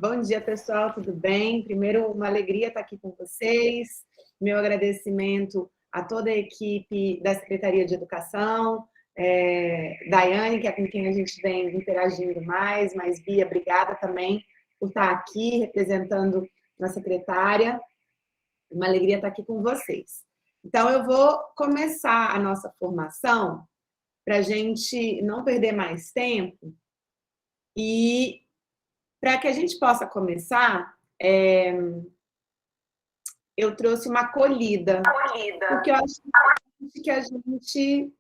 Bom dia, pessoal, tudo bem? Primeiro, uma alegria estar aqui com vocês. Meu agradecimento a toda a equipe da Secretaria de Educação, Daiane, que é com quem a gente vem interagindo mais, mas Bia, obrigada também por estar aqui representando a secretária. Uma alegria estar aqui com vocês. Então, eu vou começar a nossa formação para a gente não perder mais tempo e para que a gente possa começar, eu trouxe uma acolhida, porque eu acho que a gente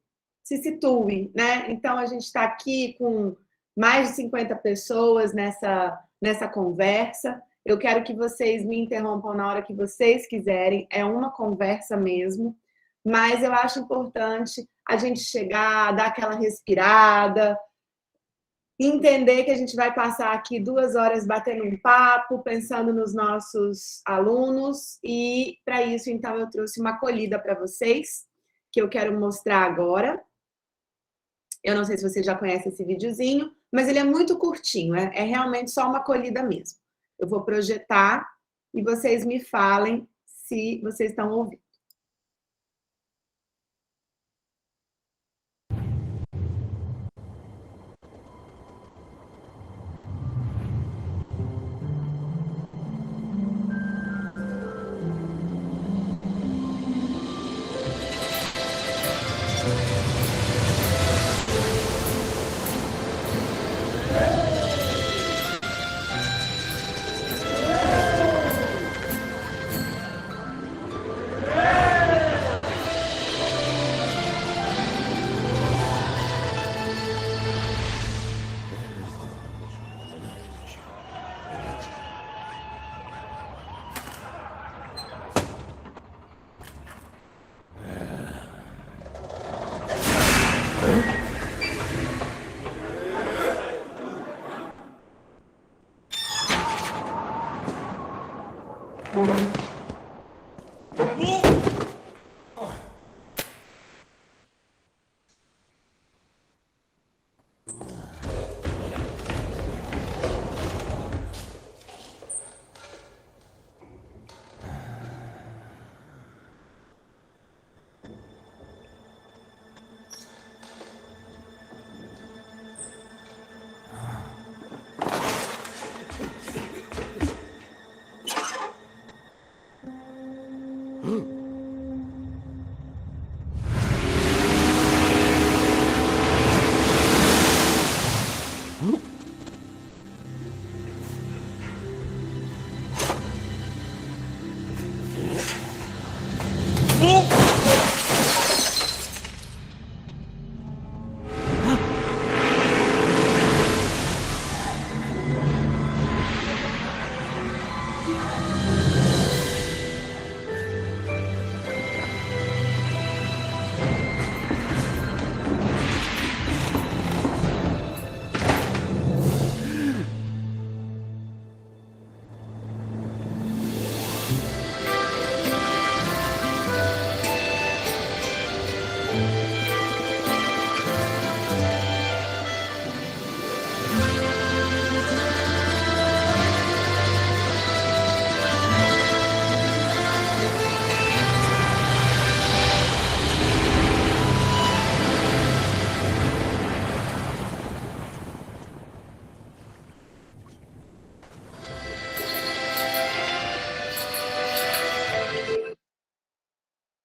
se situe, né? Então, a gente está aqui com mais de 50 pessoas nessa conversa. Eu quero que vocês me interrompam na hora que vocês quiserem, é uma conversa mesmo, mas eu acho importante a gente chegar, dar aquela respirada, entender que a gente vai passar aqui 2 horas batendo um papo, pensando nos nossos alunos, e para isso, então, eu trouxe uma acolhida para vocês, que eu quero mostrar agora. Eu não sei se você já conhece esse videozinho, mas ele é muito curtinho, é realmente só uma acolhida mesmo. Eu vou projetar e vocês me falem se vocês estão ouvindo.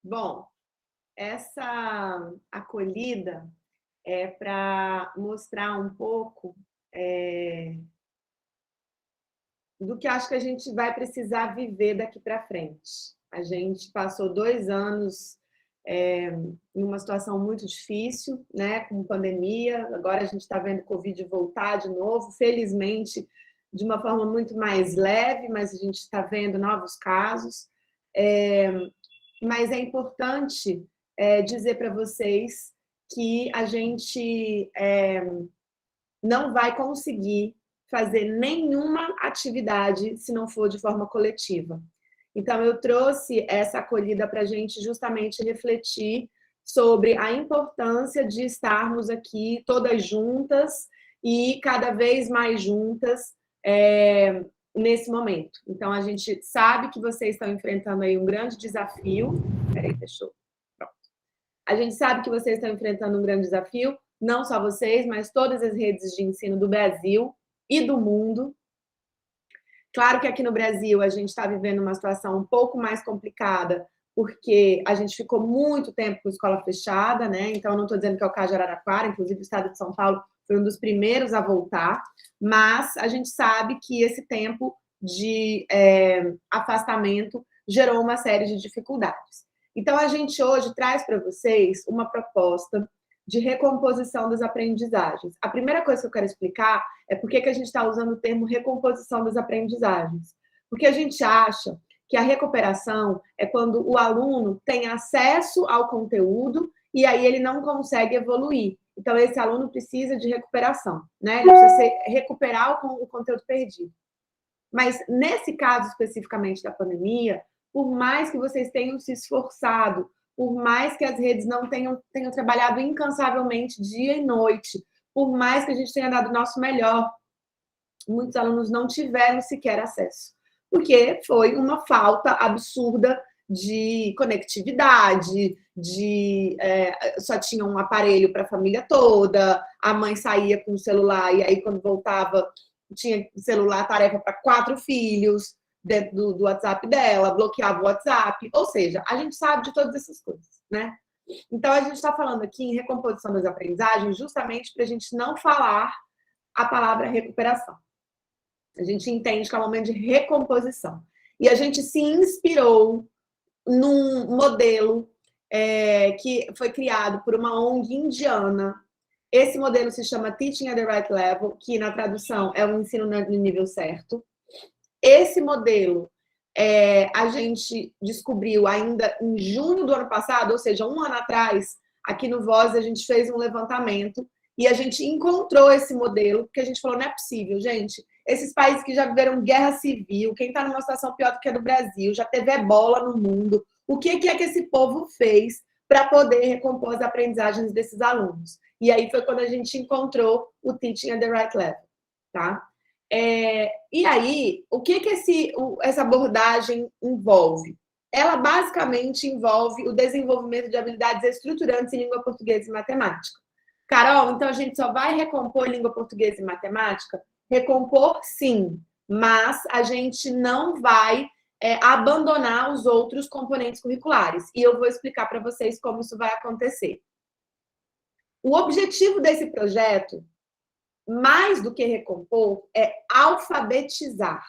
Bom, essa acolhida é para mostrar um pouco do que acho que a gente vai precisar viver daqui para frente. A gente passou 2 anos em uma situação muito difícil, né, com pandemia, agora a gente está vendo o Covid voltar de novo, felizmente de uma forma muito mais leve, mas a gente está vendo novos casos. Mas é importante dizer para vocês que a gente não vai conseguir fazer nenhuma atividade se não for de forma coletiva. Então, eu trouxe essa acolhida para a gente justamente refletir sobre a importância de estarmos aqui todas juntas e cada vez mais juntas, nesse momento. Então, a gente sabe que vocês estão enfrentando aí um grande desafio. Peraí, fechou. Pronto. A gente sabe que vocês estão enfrentando um grande desafio, não só vocês, mas todas as redes de ensino do Brasil e do mundo. Claro que aqui no Brasil a gente está vivendo uma situação um pouco mais complicada, porque a gente ficou muito tempo com a escola fechada, né? Então, eu não estou dizendo que é o caso de Araraquara, inclusive o estado de São Paulo foi um dos primeiros a voltar, mas a gente sabe que esse tempo de afastamento gerou uma série de dificuldades. Então, a gente hoje traz para vocês uma proposta de recomposição das aprendizagens. A primeira coisa que eu quero explicar é por que a gente está usando o termo recomposição das aprendizagens. Porque a gente acha que a recuperação é quando o aluno tem acesso ao conteúdo e aí ele não consegue evoluir. Então, esse aluno precisa de recuperação, né? Ele precisa recuperar o conteúdo perdido. Mas, nesse caso especificamente da pandemia, por mais que vocês tenham se esforçado, por mais que as redes não tenham trabalhado incansavelmente dia e noite, por mais que a gente tenha dado o nosso melhor, muitos alunos não tiveram sequer acesso, porque foi uma falta absurda de conectividade, só tinha um aparelho para a família toda, a mãe saía com o celular e aí quando voltava tinha celular tarefa para 4 filhos dentro do WhatsApp dela, bloqueava o WhatsApp, ou seja, a gente sabe de todas essas coisas, né? Então, a gente está falando aqui em recomposição das aprendizagens justamente para a gente não falar a palavra recuperação. A gente entende que é um momento de recomposição. E a gente se inspirou num modelo que foi criado por uma ONG indiana. Esse modelo se chama Teaching at the Right Level, que na tradução é o ensino no nível certo. Esse modelo a gente descobriu ainda em junho do ano passado, ou seja, um ano atrás, aqui no Voz, a gente fez um levantamento e a gente encontrou esse modelo, porque a gente falou, não é possível, gente. Esses países que já viveram guerra civil, quem está numa situação pior do que a do Brasil, já teve ebola no mundo, o que é que esse povo fez para poder recompor as aprendizagens desses alunos? E aí foi quando a gente encontrou o Teaching at the Right Level, tá? E aí, o que essa abordagem envolve? Ela basicamente envolve o desenvolvimento de habilidades estruturantes em língua portuguesa e matemática. Carol, então a gente só vai recompor língua portuguesa e matemática? Recompor, sim, mas a gente não vai abandonar os outros componentes curriculares. E eu vou explicar para vocês como isso vai acontecer. O objetivo desse projeto, mais do que recompor, é alfabetizar.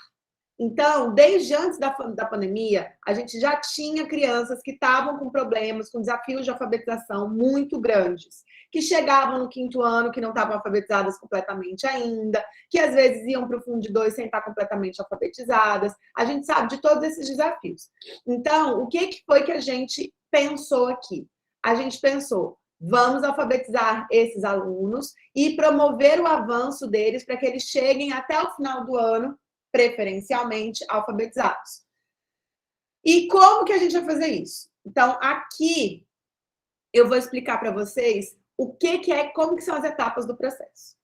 Então, desde antes da pandemia, a gente já tinha crianças que estavam com problemas, com desafios de alfabetização muito grandes, que chegavam no 5º ano, que não estavam alfabetizadas completamente ainda, que às vezes iam para o Fundo 2 sem estar completamente alfabetizadas. A gente sabe de todos esses desafios. Então, o que foi que a gente pensou aqui? A gente pensou, vamos alfabetizar esses alunos e promover o avanço deles para que eles cheguem até o final do ano, preferencialmente, alfabetizados. E como que a gente vai fazer isso? Então, aqui eu vou explicar para vocês como que são as etapas do processo.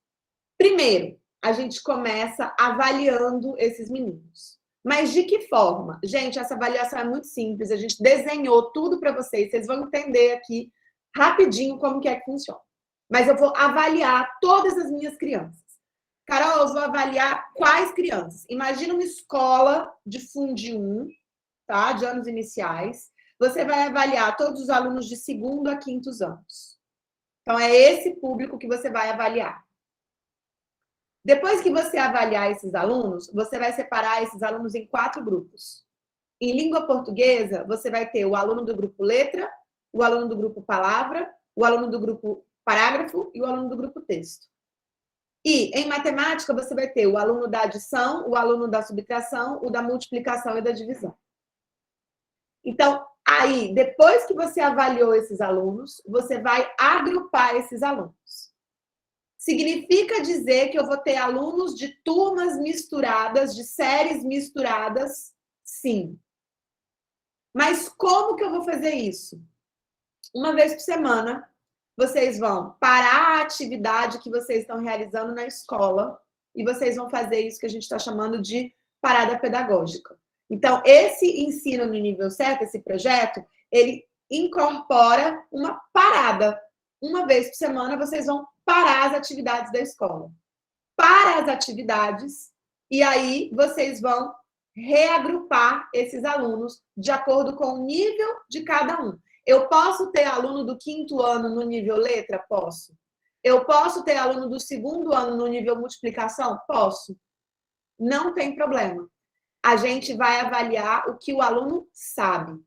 Primeiro, a gente começa avaliando esses meninos. Mas de que forma? Gente, essa avaliação é muito simples, a gente desenhou tudo para vocês, vocês vão entender aqui rapidinho como que é que funciona. Mas eu vou avaliar todas as minhas crianças. Carol, eu vou avaliar quais crianças? Imagina uma escola de Fundi 1, tá? De anos iniciais. Você vai avaliar todos os alunos de 2º a 5º anos. Então, é esse público que você vai avaliar. Depois que você avaliar esses alunos, você vai separar esses alunos em 4 grupos. Em língua portuguesa, você vai ter o aluno do grupo letra, o aluno do grupo palavra, o aluno do grupo parágrafo e o aluno do grupo texto. E em matemática, você vai ter o aluno da adição, o aluno da subtração, o da multiplicação e da divisão. Então, aí, depois que você avaliou esses alunos, você vai agrupar esses alunos. Significa dizer que eu vou ter alunos de turmas misturadas, de séries misturadas? Sim. Mas como que eu vou fazer isso? Uma vez por semana, vocês vão parar a atividade que vocês estão realizando na escola e vocês vão fazer isso que a gente está chamando de parada pedagógica. Então, esse ensino no nível certo, esse projeto, ele incorpora uma parada. Uma vez por semana, vocês vão parar as atividades da escola. Para as atividades, e aí vocês vão reagrupar esses alunos de acordo com o nível de cada um. Eu posso ter aluno do 5º ano no nível letra? Posso. Eu posso ter aluno do 2º ano no nível multiplicação? Posso. Não tem problema. A gente vai avaliar o que o aluno sabe.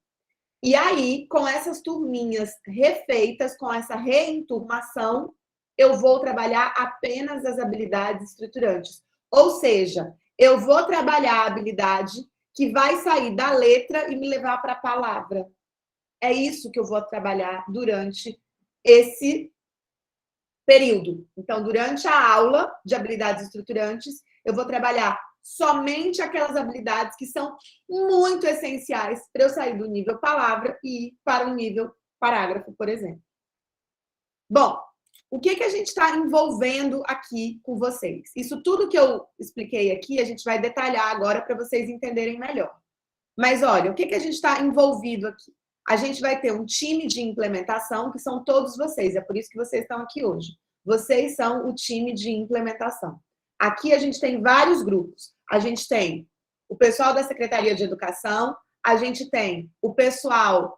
E aí, com essas turminhas refeitas, com essa reenturmação, eu vou trabalhar apenas as habilidades estruturantes. Ou seja, eu vou trabalhar a habilidade que vai sair da letra e me levar para a palavra. É isso que eu vou trabalhar durante esse período. Então, durante a aula de habilidades estruturantes, eu vou trabalhar somente aquelas habilidades que são muito essenciais para eu sair do nível palavra e ir para o nível parágrafo, por exemplo. Bom, o que a gente está envolvendo aqui com vocês? Isso tudo que eu expliquei aqui, a gente vai detalhar agora para vocês entenderem melhor. Mas olha, o que a gente está envolvido aqui? A gente vai ter um time de implementação, que são todos vocês, é por isso que vocês estão aqui hoje. Vocês são o time de implementação. Aqui a gente tem vários grupos. A gente tem o pessoal da Secretaria de Educação, a gente tem o pessoal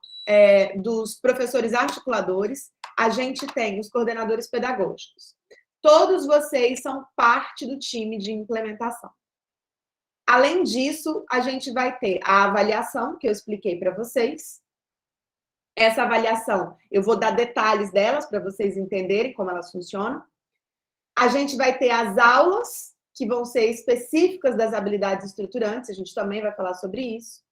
dos professores articuladores, a gente tem os coordenadores pedagógicos. Todos vocês são parte do time de implementação. Além disso, a gente vai ter a avaliação, que eu expliquei para vocês. Essa avaliação, eu vou dar detalhes delas para vocês entenderem como elas funcionam. A gente vai ter as aulas, que vão ser específicas das habilidades estruturantes, a gente também vai falar sobre isso.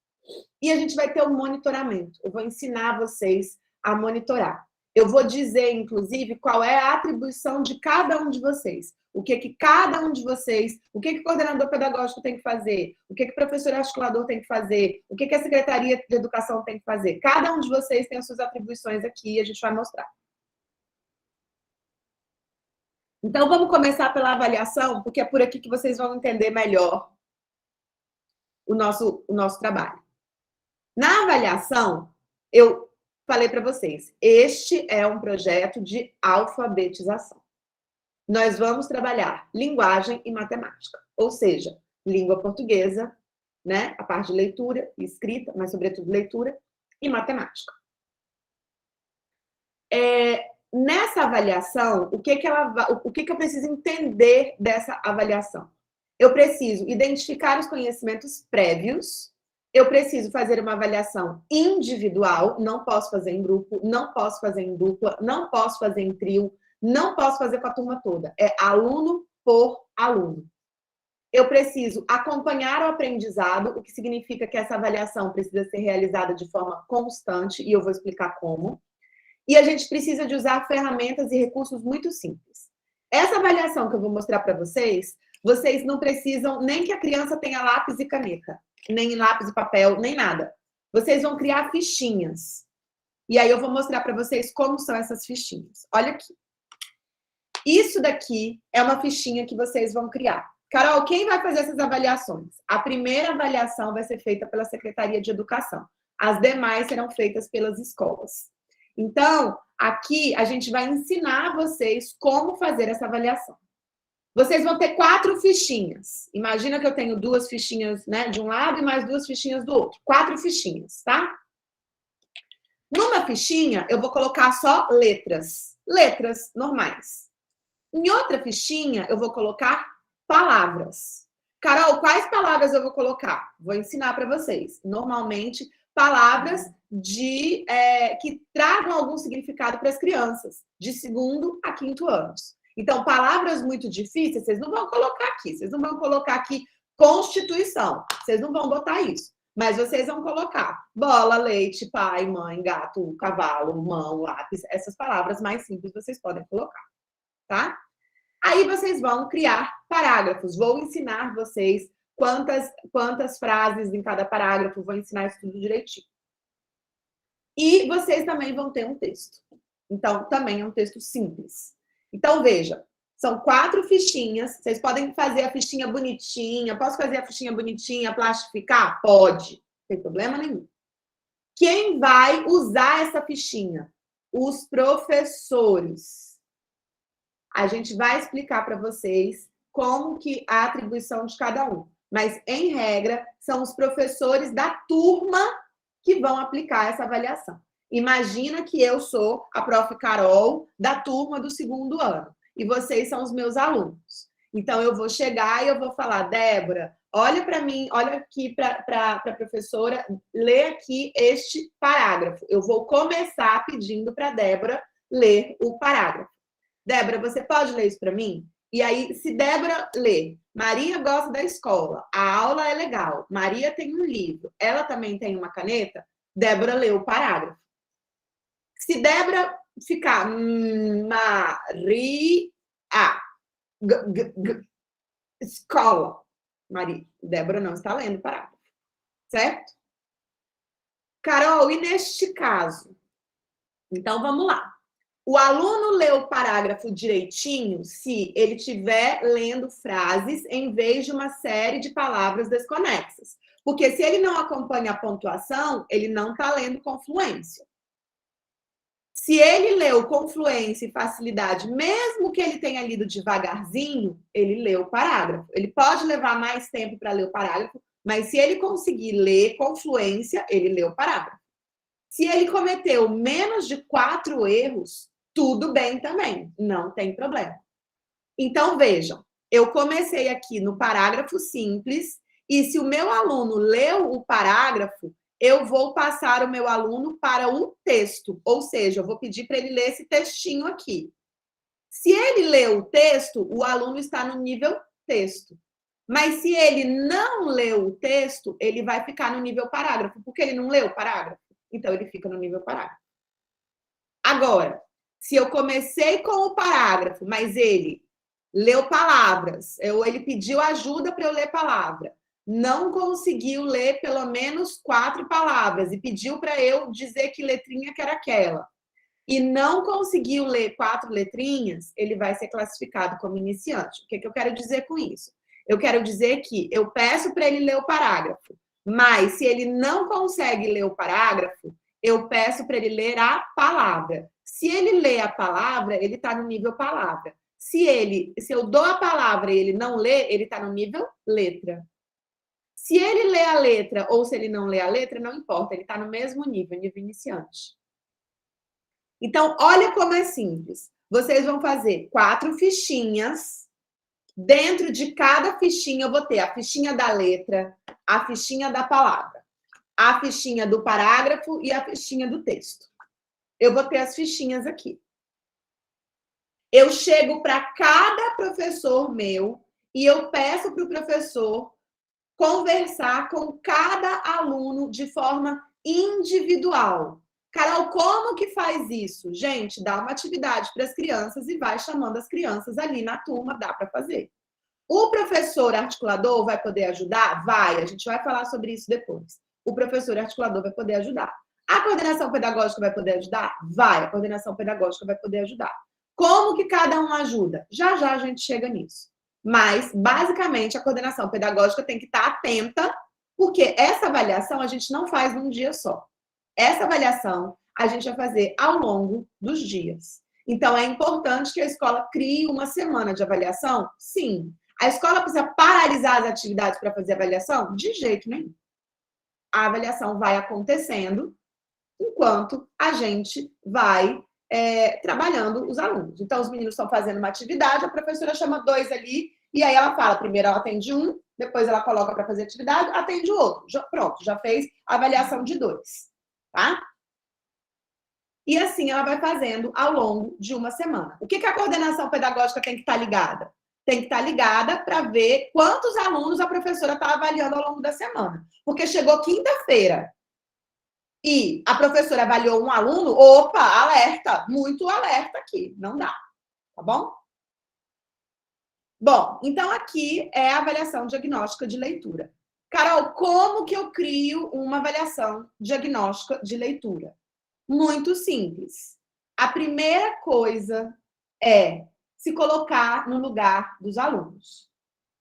E a gente vai ter o monitoramento. Eu vou ensinar vocês a monitorar. Eu vou dizer, inclusive, qual é a atribuição de cada um de vocês. O que cada um de vocês, o que o coordenador pedagógico tem que fazer, o que o professor articulador tem que fazer, o que a Secretaria de Educação tem que fazer. Cada um de vocês tem as suas atribuições aqui e a gente vai mostrar. Então, vamos começar pela avaliação, porque é por aqui que vocês vão entender melhor o nosso trabalho. Na avaliação, eu falei para vocês, este é um projeto de alfabetização. Nós vamos trabalhar linguagem e matemática, ou seja, língua portuguesa, né? A parte de leitura e escrita, mas sobretudo leitura e matemática. Nessa avaliação, o que eu preciso entender dessa avaliação? Eu preciso identificar os conhecimentos prévios, eu preciso fazer uma avaliação individual, não posso fazer em grupo, não posso fazer em dupla, não posso fazer em trio, não posso fazer com a turma toda. É aluno por aluno. Eu preciso acompanhar o aprendizado, o que significa que essa avaliação precisa ser realizada de forma constante, e eu vou explicar como. E a gente precisa de usar ferramentas e recursos muito simples. Essa avaliação que eu vou mostrar para vocês não precisam nem que a criança tenha lápis e caneta, nem lápis e papel, nem nada. Vocês vão criar fichinhas. E aí eu vou mostrar para vocês como são essas fichinhas. Olha aqui. Isso daqui é uma fichinha que vocês vão criar. Carol, quem vai fazer essas avaliações? A primeira avaliação vai ser feita pela Secretaria de Educação. As demais serão feitas pelas escolas. Então, aqui a gente vai ensinar vocês como fazer essa avaliação. Vocês vão ter 4 fichinhas. Imagina que eu tenho 2 fichinhas, né, de um lado e mais 2 fichinhas do outro. 4 fichinhas, tá? Numa fichinha, eu vou colocar só letras. Letras normais. Em outra fichinha, eu vou colocar palavras. Carol, quais palavras eu vou colocar? Vou ensinar para vocês. Normalmente, palavras que tragam algum significado para as crianças, de 2º a 5º anos. Então, palavras muito difíceis, vocês não vão colocar aqui. Vocês não vão colocar aqui Constituição. Vocês não vão botar isso. Mas vocês vão colocar bola, leite, pai, mãe, gato, cavalo, mão, lápis. Essas palavras mais simples vocês podem colocar, tá? Aí vocês vão criar parágrafos. Vou ensinar vocês quantas frases em cada parágrafo. Vou ensinar isso tudo direitinho. E vocês também vão ter um texto. Então, também é um texto simples. Então, veja, São 4 fichinhas. Vocês podem fazer a fichinha bonitinha. Posso fazer a fichinha bonitinha, plastificar? Pode. Não tem problema nenhum. Quem vai usar essa fichinha? Os professores. A gente vai explicar para vocês como que a atribuição de cada um. Mas, em regra, são os professores da turma que vão aplicar essa avaliação. Imagina que eu sou a prof. Carol da turma do 2º ano e vocês são os meus alunos. Então, eu vou chegar e eu vou falar, Débora, olha para mim, olha aqui para a professora, lê aqui este parágrafo. Eu vou começar pedindo para a Débora ler o parágrafo. Débora, você pode ler isso para mim? E aí, se Débora lê, Maria gosta da escola, a aula é legal, Maria tem um livro, ela também tem uma caneta, Débora lê o parágrafo. Se Débora ficar Maria, escola, Maria, Débora não está lendo o parágrafo, certo? Carol, e neste caso? Então, vamos lá. O aluno lê o parágrafo direitinho se ele estiver lendo frases em vez de uma série de palavras desconexas. Porque se ele não acompanha a pontuação, ele não está lendo com fluência. Se ele leu com fluência e facilidade, mesmo que ele tenha lido devagarzinho, ele lê o parágrafo. Ele pode levar mais tempo para ler o parágrafo, mas se ele conseguir ler com fluência, ele lê o parágrafo. Se ele cometeu menos de 4 erros, tudo bem também, não tem problema. Então, vejam, eu comecei aqui no parágrafo simples, e se o meu aluno leu o parágrafo, eu vou passar o meu aluno para um texto, ou seja, eu vou pedir para ele ler esse textinho aqui. Se ele leu o texto, o aluno está no nível texto. Mas se ele não leu o texto, ele vai ficar no nível parágrafo, porque ele não leu o parágrafo. Então, ele fica no nível parágrafo. Agora, se eu comecei com o parágrafo, mas ele leu palavras, ele pediu ajuda para eu ler palavra, não conseguiu ler pelo menos 4 palavras e pediu para eu dizer que letrinha que era aquela, e não conseguiu ler 4 letrinhas, ele vai ser classificado como iniciante. O que eu quero dizer com isso? Eu quero dizer que eu peço para ele ler o parágrafo, mas se ele não consegue ler o parágrafo, eu peço para ele ler a palavra. Se ele lê a palavra, ele está no nível palavra. Se eu dou a palavra e ele não lê, ele está no nível letra. Se ele lê a letra ou se ele não lê a letra, não importa, ele está no mesmo nível, nível iniciante. Então, olha como é simples. Vocês vão fazer 4 fichinhas. Dentro de cada fichinha, eu vou ter a fichinha da letra, a fichinha da palavra, a fichinha do parágrafo e a fichinha do texto. Eu vou ter as fichinhas aqui. Eu chego para cada professor meu e eu peço para o professor conversar com cada aluno de forma individual. Carol, como que faz isso? Gente, dá uma atividade para as crianças e vai chamando as crianças ali na turma, dá para fazer. O professor articulador vai poder ajudar? Vai, a gente vai falar sobre isso depois. O professor articulador vai poder ajudar. A coordenação pedagógica vai poder ajudar? Vai, a coordenação pedagógica vai poder ajudar. Como que cada um ajuda? Já já a gente chega nisso. Mas, basicamente, a coordenação pedagógica tem que estar atenta, porque essa avaliação a gente não faz num dia só. Essa avaliação a gente vai fazer ao longo dos dias. Então, é importante que a escola crie uma semana de avaliação? Sim. A escola precisa paralisar as atividades para fazer avaliação? De jeito nenhum. A avaliação vai acontecendo enquanto a gente vai trabalhando os alunos. Então, os meninos estão fazendo uma atividade, a professora chama 2 ali, e aí ela fala, primeiro ela atende um, depois ela coloca para fazer atividade, atende o outro. Pronto, já fez a avaliação de 2, tá? E assim ela vai fazendo ao longo de uma semana. O que a coordenação pedagógica tem que estar ligada? Tem que estar ligada para ver quantos alunos a professora está avaliando ao longo da semana. Porque chegou quinta-feira e a professora avaliou um aluno, opa, alerta, muito alerta aqui, não dá, tá bom? Bom, então aqui é a avaliação diagnóstica de leitura. Carol, como que eu crio uma avaliação diagnóstica de leitura? Muito simples. A primeira coisa é se colocar no lugar dos alunos.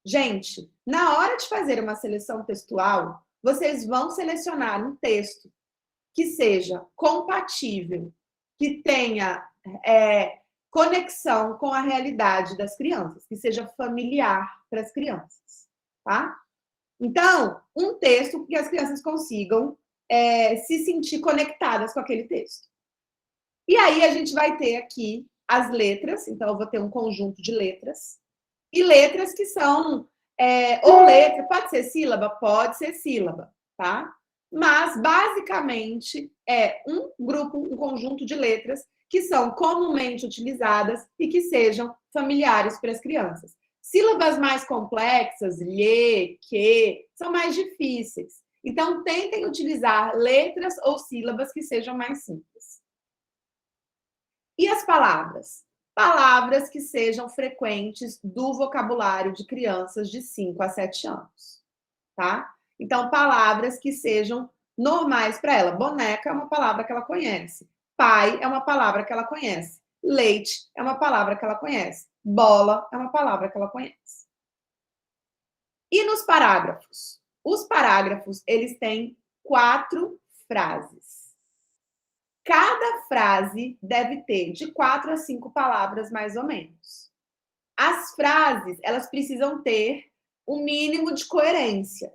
Gente, na hora de fazer uma seleção textual, vocês vão selecionar um texto que seja compatível, que tenha conexão com a realidade das crianças, que seja familiar para as crianças, tá? Então, um texto que as crianças consigam se sentir conectadas com aquele texto. E aí a gente vai ter aqui as letras, então eu vou ter um conjunto de letras, e letras que são, ou letra, pode ser sílaba? Pode ser sílaba, tá? Mas, basicamente, é um grupo, um conjunto de letras que são comumente utilizadas e que sejam familiares para as crianças. Sílabas mais complexas, lhe, que, são mais difíceis. Então, tentem utilizar letras ou sílabas que sejam mais simples. E as palavras? Palavras que sejam frequentes do vocabulário de crianças de 5 a 7 anos, tá? Então, palavras que sejam normais para ela. Boneca é uma palavra que ela conhece. Pai é uma palavra que ela conhece. Leite é uma palavra que ela conhece. Bola é uma palavra que ela conhece. E nos parágrafos? Os parágrafos, eles têm 4 frases. Cada frase deve ter de 4 a 5 palavras, mais ou menos. As frases, elas precisam ter um mínimo de coerência.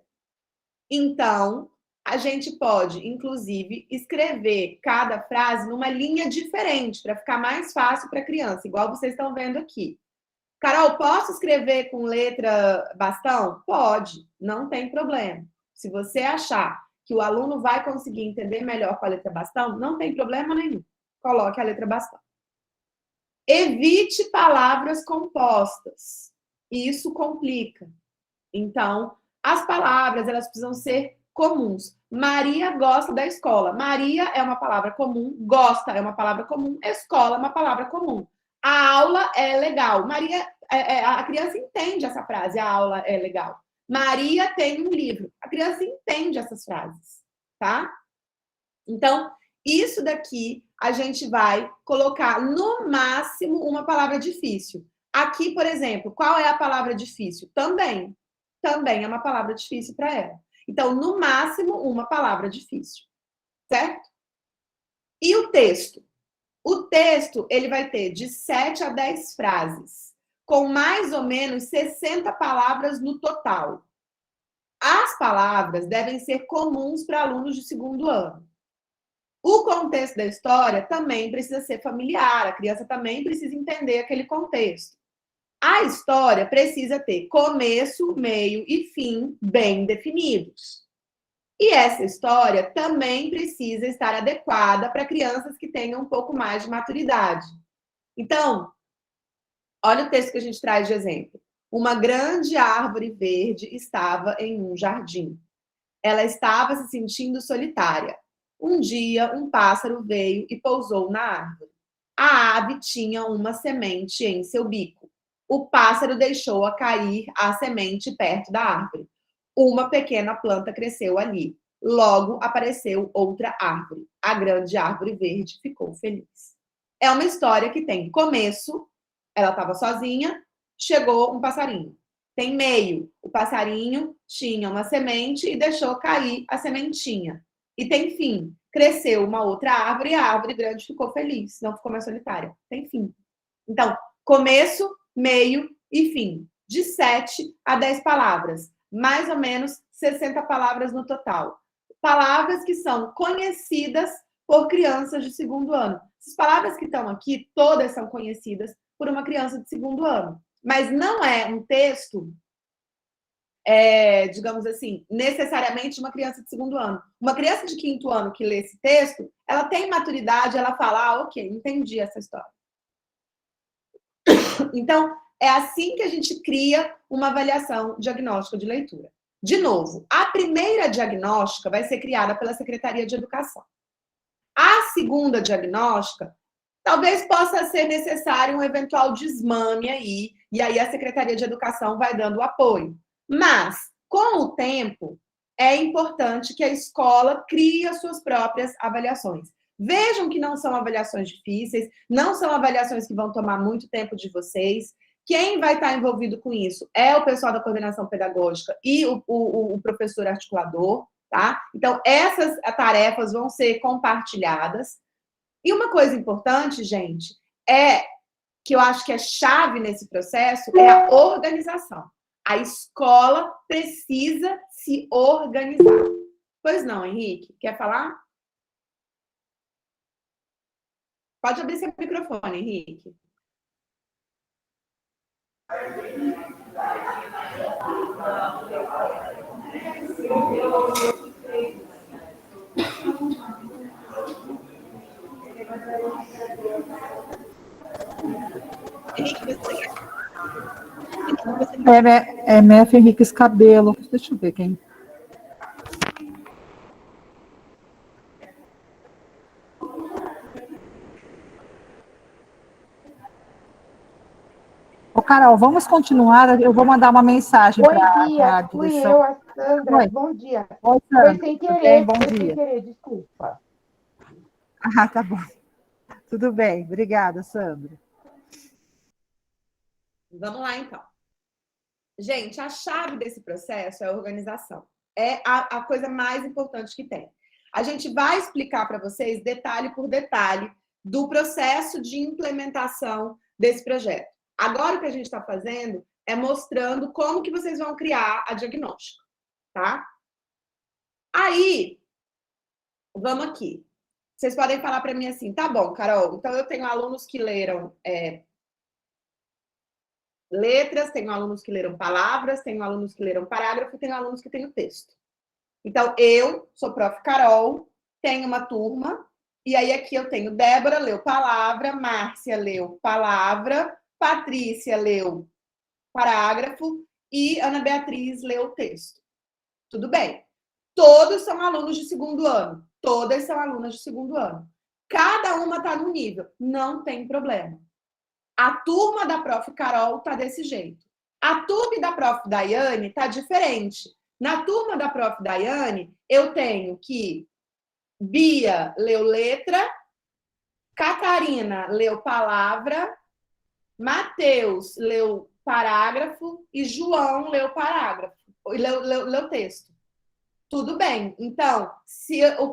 Então, a gente pode, inclusive, escrever cada frase numa linha diferente, para ficar mais fácil para a criança, igual vocês estão vendo aqui. Carol, posso escrever com letra bastão? Pode, não tem problema. Se você achar que o aluno vai conseguir entender melhor com a letra bastão, não tem problema nenhum. Coloque a letra bastão. Evite palavras compostas. Isso complica. Então, as palavras, elas precisam ser comuns. Maria gosta da escola. Maria é uma palavra comum. Gosta é uma palavra comum. Escola é uma palavra comum. A aula é legal. Maria, a criança entende essa frase. A aula é legal. Maria tem um livro. A criança entende essas frases, tá? Então, isso daqui a gente vai colocar no máximo uma palavra difícil. Aqui, por exemplo, qual é a palavra difícil? Também. Também é uma palavra difícil para ela. Então, no máximo, uma palavra difícil. Certo? E o texto? O texto, ele vai ter de 7 a 10 frases, com mais ou menos 60 palavras no total. As palavras devem ser comuns para alunos de segundo ano. O contexto da história também precisa ser familiar, a criança também precisa entender aquele contexto. A história precisa ter começo, meio e fim bem definidos. E essa história também precisa estar adequada para crianças que tenham um pouco mais de maturidade. Então, olha o texto que a gente traz de exemplo. Uma grande árvore verde estava em um jardim. Ela estava se sentindo solitária. Um dia, um pássaro veio e pousou na árvore. A ave tinha uma semente em seu bico. O pássaro deixou-a cair a semente perto da árvore. Uma pequena planta cresceu ali. Logo apareceu outra árvore. A grande árvore verde ficou feliz. É uma história que tem começo, ela estava sozinha, chegou um passarinho. Tem meio, o passarinho tinha uma semente e deixou cair a sementinha. E tem fim, cresceu uma outra árvore e a árvore grande ficou feliz, não ficou mais solitária. Tem fim. Então, começo, meio e fim. De 7 a 10 palavras. Mais ou menos 60 palavras no total. Palavras que são conhecidas por crianças de segundo ano. Essas palavras que estão aqui, todas são conhecidas por uma criança de segundo ano. Mas não é um texto, digamos assim, necessariamente uma criança de segundo ano. Uma criança de quinto ano que lê esse texto, ela tem maturidade, ela fala, ok, entendi essa história. Então, é assim que a gente cria uma avaliação diagnóstica de leitura. De novo, a primeira diagnóstica vai ser criada pela Secretaria de Educação. A segunda diagnóstica, talvez possa ser necessário um eventual desmame aí, e aí a Secretaria de Educação vai dando apoio. Mas, com o tempo, é importante que a escola crie as suas próprias avaliações. Vejam que não são avaliações difíceis, não são avaliações que vão tomar muito tempo de vocês. Quem vai estar envolvido com isso é o pessoal da coordenação pedagógica e o professor articulador, tá? Então, essas tarefas vão ser compartilhadas. E uma coisa importante, gente, que eu acho que é chave nesse processo é a organização. A escola precisa se organizar. Pois não, Henrique? Quer falar? Pode abrir seu microfone, Henrique. É MF Henrique Cabelo. Deixa eu ver quem. Ô, Carol, vamos continuar. Eu vou mandar uma mensagem para a direção. Fui eu, a Sandra. Oi. Bom dia. Oi, Sandra. Foi sem Tudo querer. bem? Bom Foi dia. sem querer, desculpa. Ah, tá bom. Tudo bem. Obrigada, Sandra. Vamos lá, então. Gente, a chave desse processo é a organização. É a coisa mais importante que tem. A gente vai explicar para vocês, detalhe por detalhe, do processo de implementação desse projeto. Agora, o que a gente está fazendo é mostrando como que vocês vão criar a diagnóstica, tá? Aí, vamos aqui. Vocês podem falar para mim assim, tá bom, Carol, então eu tenho alunos que leram letras, tenho alunos que leram palavras, tenho alunos que leram parágrafo, tenho alunos que têm texto. Então, eu sou prof. Carol, tenho uma turma, e aí aqui eu tenho Débora leu palavra, Márcia leu palavra, Patrícia leu parágrafo e Ana Beatriz leu texto. Tudo bem. Todos são alunos de segundo ano. Todas são alunas de segundo ano. Cada uma está num nível. Não tem problema. A turma da prof. Carol está desse jeito. A turma da prof. Daiane está diferente. Na turma da prof. Daiane, eu tenho que Bia leu letra, Catarina leu palavra, Matheus leu parágrafo e João leu parágrafo, leu texto. Tudo bem. Então,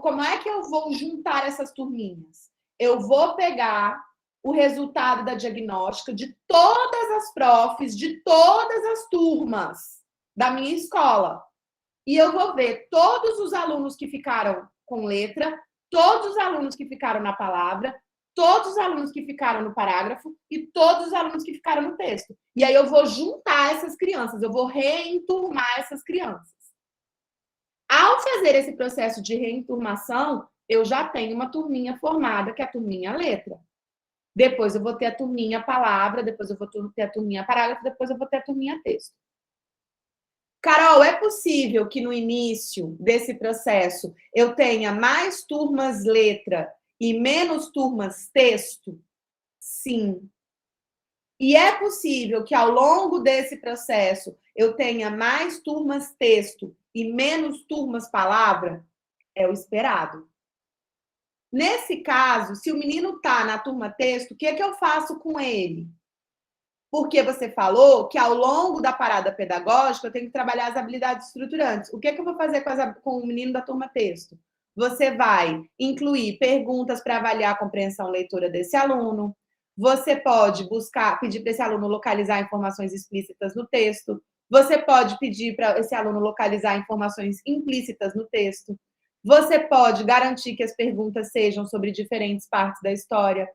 como é que eu vou juntar essas turminhas? Eu vou pegar o resultado da diagnóstica de todas as profs, de todas as turmas da minha escola. E eu vou ver todos os alunos que ficaram com letra, todos os alunos que ficaram na palavra, todos os alunos que ficaram no parágrafo e todos os alunos que ficaram no texto. E aí eu vou juntar essas crianças, eu vou reenturmar essas crianças. Ao fazer esse processo de reenturmação, eu já tenho uma turminha formada, que é a turminha letra. Depois eu vou ter a turminha palavra, depois eu vou ter a turminha parágrafo, depois eu vou ter a turminha texto. Carol, é possível que no início desse processo eu tenha mais turmas letra e menos turmas texto? Sim. E é possível que ao longo desse processo eu tenha mais turmas texto e menos turmas palavra? É o esperado. Nesse caso, se o menino está na turma texto, o que é que eu faço com ele? Porque você falou que ao longo da parada pedagógica eu tenho que trabalhar as habilidades estruturantes. O que é que eu vou fazer com o menino da turma texto? Você vai incluir perguntas para avaliar a compreensão leitora desse aluno. Você pode pedir para esse aluno localizar informações explícitas no texto. Você pode pedir para esse aluno localizar informações implícitas no texto. Você pode garantir que as perguntas sejam sobre diferentes partes da história.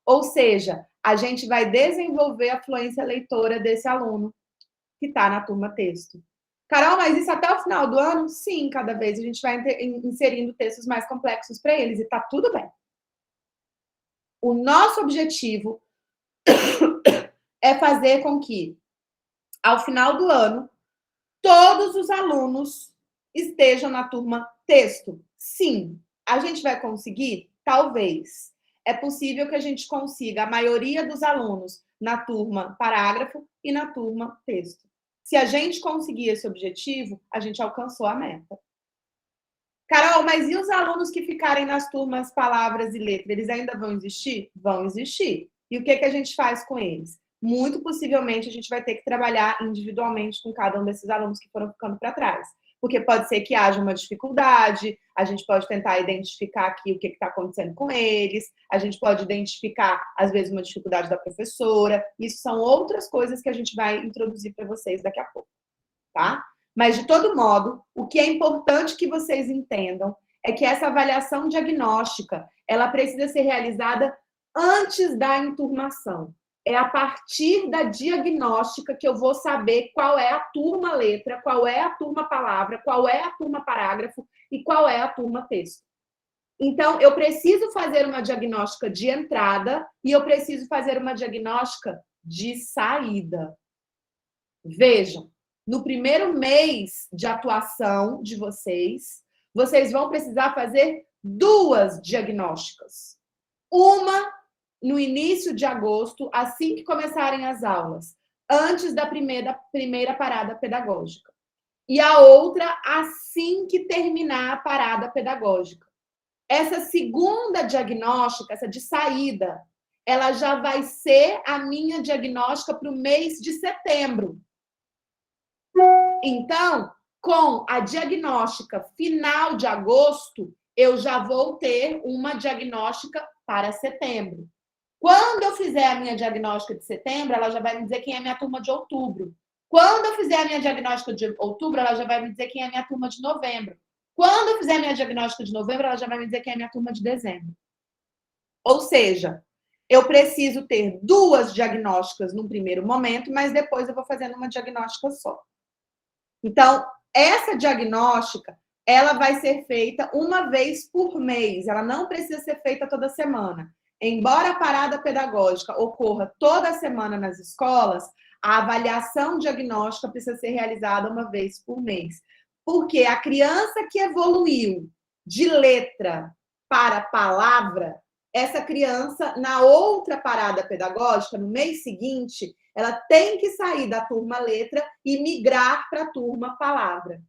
Ou seja, a gente vai desenvolver a fluência leitora desse aluno que está na turma texto. Carol, mas isso até o final do ano? Sim, cada vez a gente vai inserindo textos mais complexos para eles e está tudo bem. O nosso objetivo é fazer com que, ao final do ano, todos os alunos estejam na turma texto. Sim. A gente vai conseguir? Talvez. É possível que a gente consiga a maioria dos alunos na turma parágrafo e na turma texto. Se a gente conseguir esse objetivo, a gente alcançou a meta. Carol, mas e os alunos que ficarem nas turmas palavras e letra, eles ainda vão existir? Vão existir. E o que a gente faz com eles? Muito possivelmente a gente vai ter que trabalhar individualmente com cada um desses alunos que foram ficando para trás. Porque pode ser que haja uma dificuldade, a gente pode tentar identificar aqui o que está acontecendo com eles, a gente pode identificar, às vezes, uma dificuldade da professora. Isso são outras coisas que a gente vai introduzir para vocês daqui a pouco, tá? Mas, de todo modo, o que é importante que vocês entendam é que essa avaliação diagnóstica, ela precisa ser realizada antes da enturmação. É a partir da diagnóstica que eu vou saber qual é a turma letra, qual é a turma palavra, qual é a turma parágrafo e qual é a turma texto. Então, eu preciso fazer uma diagnóstica de entrada e eu preciso fazer uma diagnóstica de saída. Vejam, no primeiro mês de atuação de vocês, vocês vão precisar fazer 2 diagnósticas. Uma no início de agosto, assim que começarem as aulas, antes da primeira parada pedagógica. E a outra assim que terminar a parada pedagógica. Essa segunda diagnóstica, essa de saída, ela já vai ser a minha diagnóstica para o mês de setembro. Então, com a diagnóstica final de agosto, eu já vou ter uma diagnóstica para setembro. Quando eu fizer a minha diagnóstica de setembro, ela já vai me dizer quem é a minha turma de outubro. Quando eu fizer a minha diagnóstica de outubro, ela já vai me dizer quem é a minha turma de novembro. Quando eu fizer a minha diagnóstica de novembro, ela já vai me dizer quem é a minha turma de dezembro. Ou seja, eu preciso ter 2 diagnósticas num primeiro momento, mas depois eu vou fazendo uma diagnóstica só. Então, essa diagnóstica, ela vai ser feita uma vez por mês. Ela não precisa ser feita toda semana. Embora a parada pedagógica ocorra toda semana nas escolas, a avaliação diagnóstica precisa ser realizada uma vez por mês. Porque a criança que evoluiu de letra para palavra, essa criança, na outra parada pedagógica, no mês seguinte, ela tem que sair da turma letra e migrar para a turma palavra.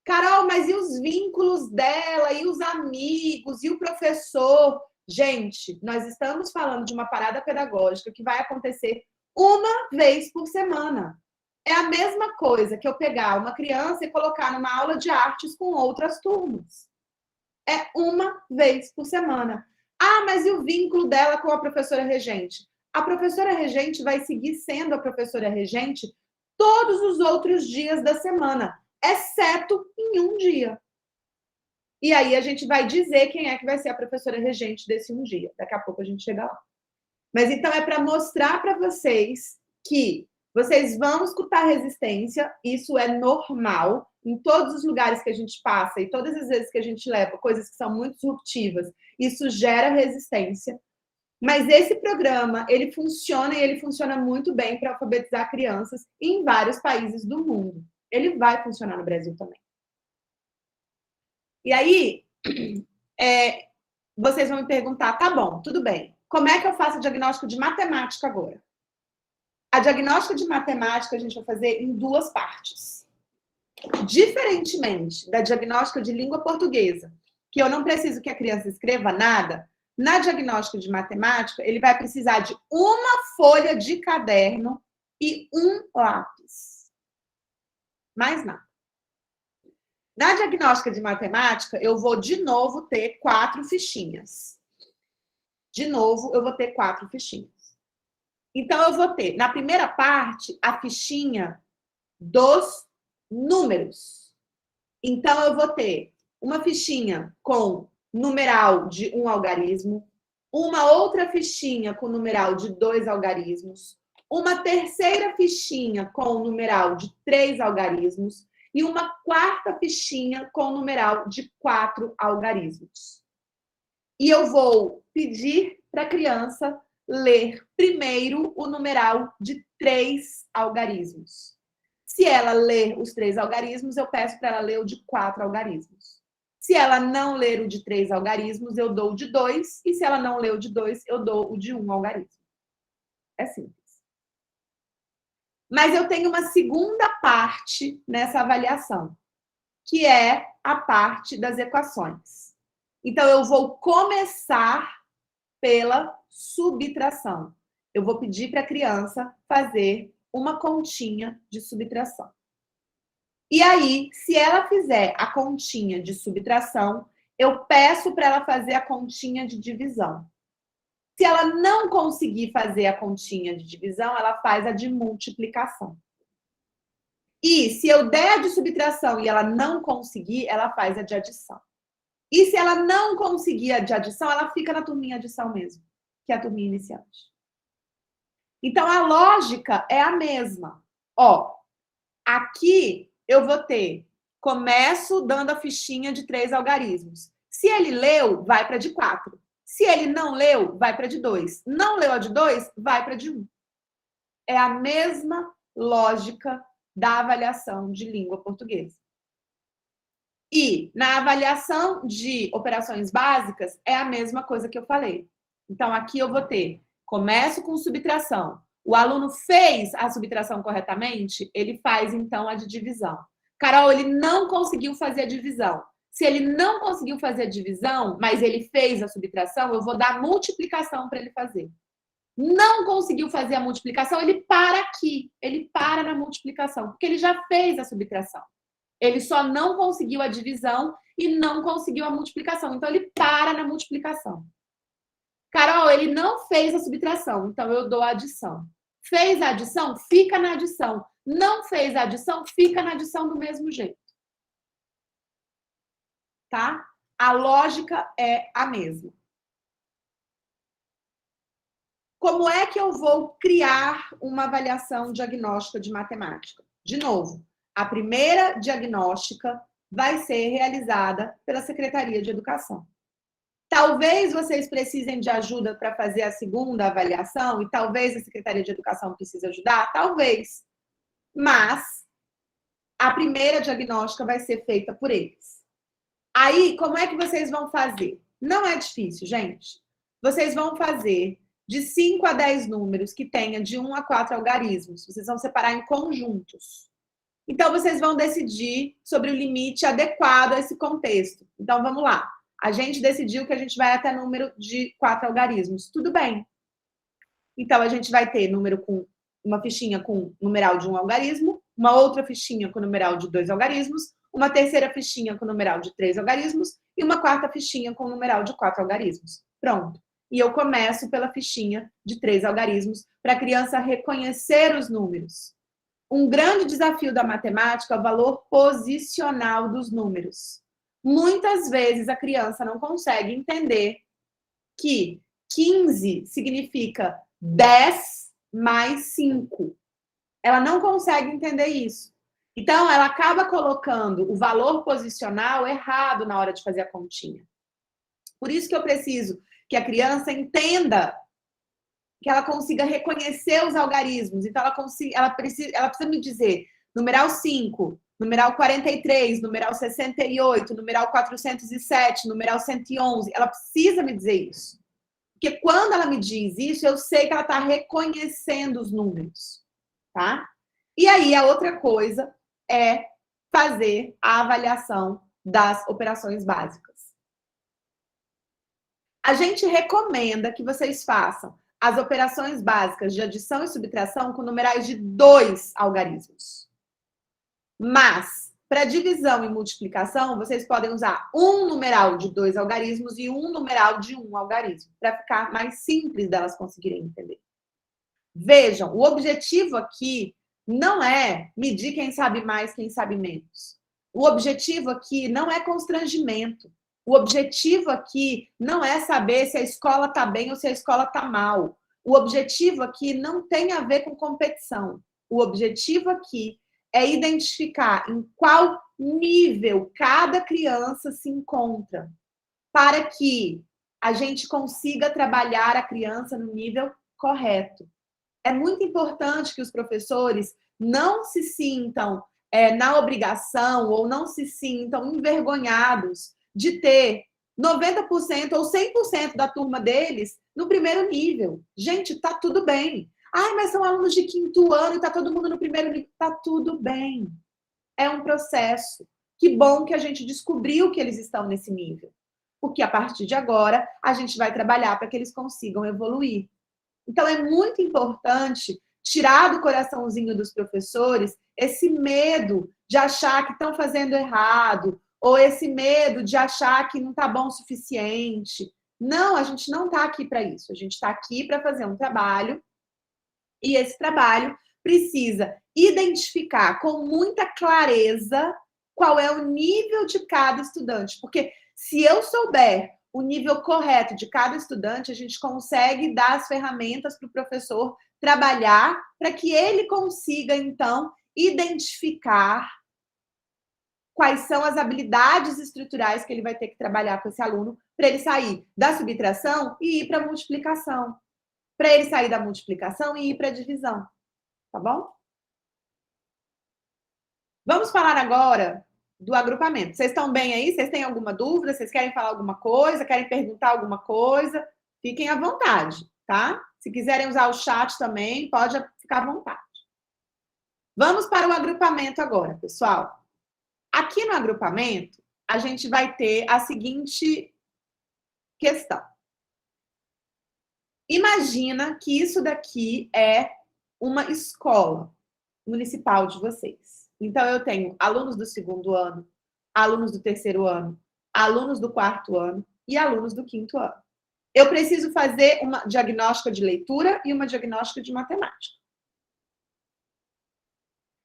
Carol, mas e os vínculos dela, e os amigos, e o professor? Gente, nós estamos falando de uma parada pedagógica que vai acontecer uma vez por semana. É a mesma coisa que eu pegar uma criança e colocar numa aula de artes com outras turmas. É uma vez por semana. Ah, mas e o vínculo dela com a professora regente? A professora regente vai seguir sendo a professora regente todos os outros dias da semana, exceto em um dia. E aí a gente vai dizer quem é que vai ser a professora regente desse um dia. Daqui a pouco a gente chega lá. Mas então é para mostrar para vocês que vocês vão escutar resistência, isso é normal, em todos os lugares que a gente passa e todas as vezes que a gente leva coisas que são muito disruptivas, isso gera resistência. Mas esse programa, ele funciona e ele funciona muito bem para alfabetizar crianças em vários países do mundo. Ele vai funcionar no Brasil também. E aí, vocês vão me perguntar, tá bom, tudo bem. Como é que eu faço o diagnóstico de matemática agora? A diagnóstica de matemática a gente vai fazer em 2 partes. Diferentemente da diagnóstica de língua portuguesa, que eu não preciso que a criança escreva nada, na diagnóstica de matemática, ele vai precisar de uma folha de caderno e um lápis. Mais nada. Na diagnóstica de matemática, eu vou de novo ter 4 fichinhas. De novo, eu vou ter 4 fichinhas. Então, eu vou ter, na primeira parte, a fichinha dos números. Então, eu vou ter uma fichinha com numeral de 1 algarismo, uma outra fichinha com numeral de 2 algarismos, uma terceira fichinha com numeral de 3 algarismos e uma quarta fichinha com numeral de 4 algarismos. E eu vou pedir para a criança ler primeiro o numeral de 3 algarismos. Se ela ler os 3 algarismos, eu peço para ela ler o de 4 algarismos. Se ela não ler o de 3 algarismos, eu dou o de 2. E se ela não ler o de 2, eu dou o de 1 algarismo. É simples. Mas eu tenho uma segunda parte nessa avaliação, que é a parte das equações. Então, eu vou começar pela subtração. Eu vou pedir para a criança fazer uma continha de subtração. E aí, se ela fizer a continha de subtração, eu peço para ela fazer a continha de divisão. Se ela não conseguir fazer a continha de divisão, ela faz a de multiplicação. E se eu der a de subtração e ela não conseguir, ela faz a de adição. E se ela não conseguir a de adição, ela fica na turminha adição mesmo, que é a turminha iniciante. Então, a lógica é a mesma. Ó, aqui eu vou ter, começo dando a fichinha de 3 algarismos. Se ele leu, vai para de 4. Se ele não leu, vai para de 2. Não leu a de 2, vai para de 1. É a mesma lógica da avaliação de língua portuguesa. E na avaliação de operações básicas, é a mesma coisa que eu falei. Então, aqui eu vou ter, começo com subtração. O aluno fez a subtração corretamente, ele faz, então, a de divisão. Carol, ele não conseguiu fazer a divisão. Se ele não conseguiu fazer a divisão, mas ele fez a subtração, eu vou dar multiplicação para ele fazer. Não conseguiu fazer a multiplicação, ele para aqui. Ele para na multiplicação, porque ele já fez a subtração. Ele só não conseguiu a divisão e não conseguiu a multiplicação. Então, ele para na multiplicação. Carol, ele não fez a subtração, então eu dou a adição. Fez a adição? Fica na adição. Não fez a adição? Fica na adição do mesmo jeito. Tá? A lógica é a mesma. Como é que eu vou criar uma avaliação diagnóstica de matemática? De novo, a primeira diagnóstica vai ser realizada pela Secretaria de Educação. Talvez vocês precisem de ajuda para fazer a segunda avaliação e talvez a Secretaria de Educação precise ajudar, talvez. Mas a primeira diagnóstica vai ser feita por eles. Aí, como é que vocês vão fazer? Não é difícil, gente. Vocês vão fazer de 5 a 10 números que tenha de 1 a 4 algarismos. Vocês vão separar em conjuntos. Então, vocês vão decidir sobre o limite adequado a esse contexto. Então, vamos lá. A gente decidiu que a gente vai até número de 4 algarismos. Tudo bem. Então, a gente vai ter número com uma fichinha com numeral de 1 algarismo, uma outra fichinha com numeral de 2 algarismos, uma terceira fichinha com numeral de 3 algarismos e uma quarta fichinha com numeral de 4 algarismos. Pronto. E eu começo pela fichinha de 3 algarismos para a criança reconhecer os números. Um grande desafio da matemática é o valor posicional dos números. Muitas vezes a criança não consegue entender que 15 significa 10 mais 5. Ela não consegue entender isso. Então, ela acaba colocando o valor posicional errado na hora de fazer a continha. Por isso que eu preciso que a criança entenda, que ela consiga reconhecer os algarismos. Então, ela precisa me dizer numeral 5, numeral 43, numeral 68, numeral 407, numeral 111. Ela precisa me dizer isso. Porque quando ela me diz isso, eu sei que ela está reconhecendo os números. Tá? E aí, a outra coisa é fazer a avaliação das operações básicas. A gente recomenda que vocês façam as operações básicas de adição e subtração com numerais de 2 algarismos. Mas, para divisão e multiplicação, vocês podem usar um numeral de 2 algarismos e um numeral de 1 algarismo, para ficar mais simples delas conseguirem entender. Vejam, o objetivo aqui não é medir quem sabe mais, quem sabe menos. O objetivo aqui não é constrangimento. O objetivo aqui não é saber se a escola está bem ou se a escola está mal. O objetivo aqui não tem a ver com competição. O objetivo aqui é identificar em qual nível cada criança se encontra, para que a gente consiga trabalhar a criança no nível correto. É muito importante que os professores não se sintam na obrigação ou não se sintam envergonhados de ter 90% ou 100% da turma deles no primeiro nível. Gente, tá tudo bem. Ai, mas são alunos de 5º ano e tá todo mundo no primeiro nível. Tá tudo bem. É um processo. Que bom que a gente descobriu que eles estão nesse nível. Porque a partir de agora, a gente vai trabalhar para que eles consigam evoluir. Então, é muito importante tirar do coraçãozinho dos professores esse medo de achar que estão fazendo errado, ou esse medo de achar que não está bom o suficiente. Não, a gente não está aqui para isso. A gente está aqui para fazer um trabalho, e esse trabalho precisa identificar com muita clareza qual é o nível de cada estudante. Porque se eu souber o nível correto de cada estudante, a gente consegue dar as ferramentas para o professor trabalhar para que ele consiga, então, identificar quais são as habilidades estruturais que ele vai ter que trabalhar com esse aluno para ele sair da subtração e ir para a multiplicação. Para ele sair da multiplicação e ir para a divisão. Tá bom? Vamos falar agora do agrupamento. Vocês estão bem aí? Vocês têm alguma dúvida? Vocês querem falar alguma coisa? Querem perguntar alguma coisa? Fiquem à vontade, tá? Se quiserem usar o chat também, pode ficar à vontade. Vamos para o agrupamento agora, pessoal. Aqui no agrupamento, a gente vai ter a seguinte questão. Imagina que isso daqui é uma escola municipal de vocês. Então, eu tenho alunos do segundo ano, alunos do terceiro ano, alunos do quarto ano e alunos do quinto ano. Eu preciso fazer uma diagnóstica de leitura e uma diagnóstica de matemática.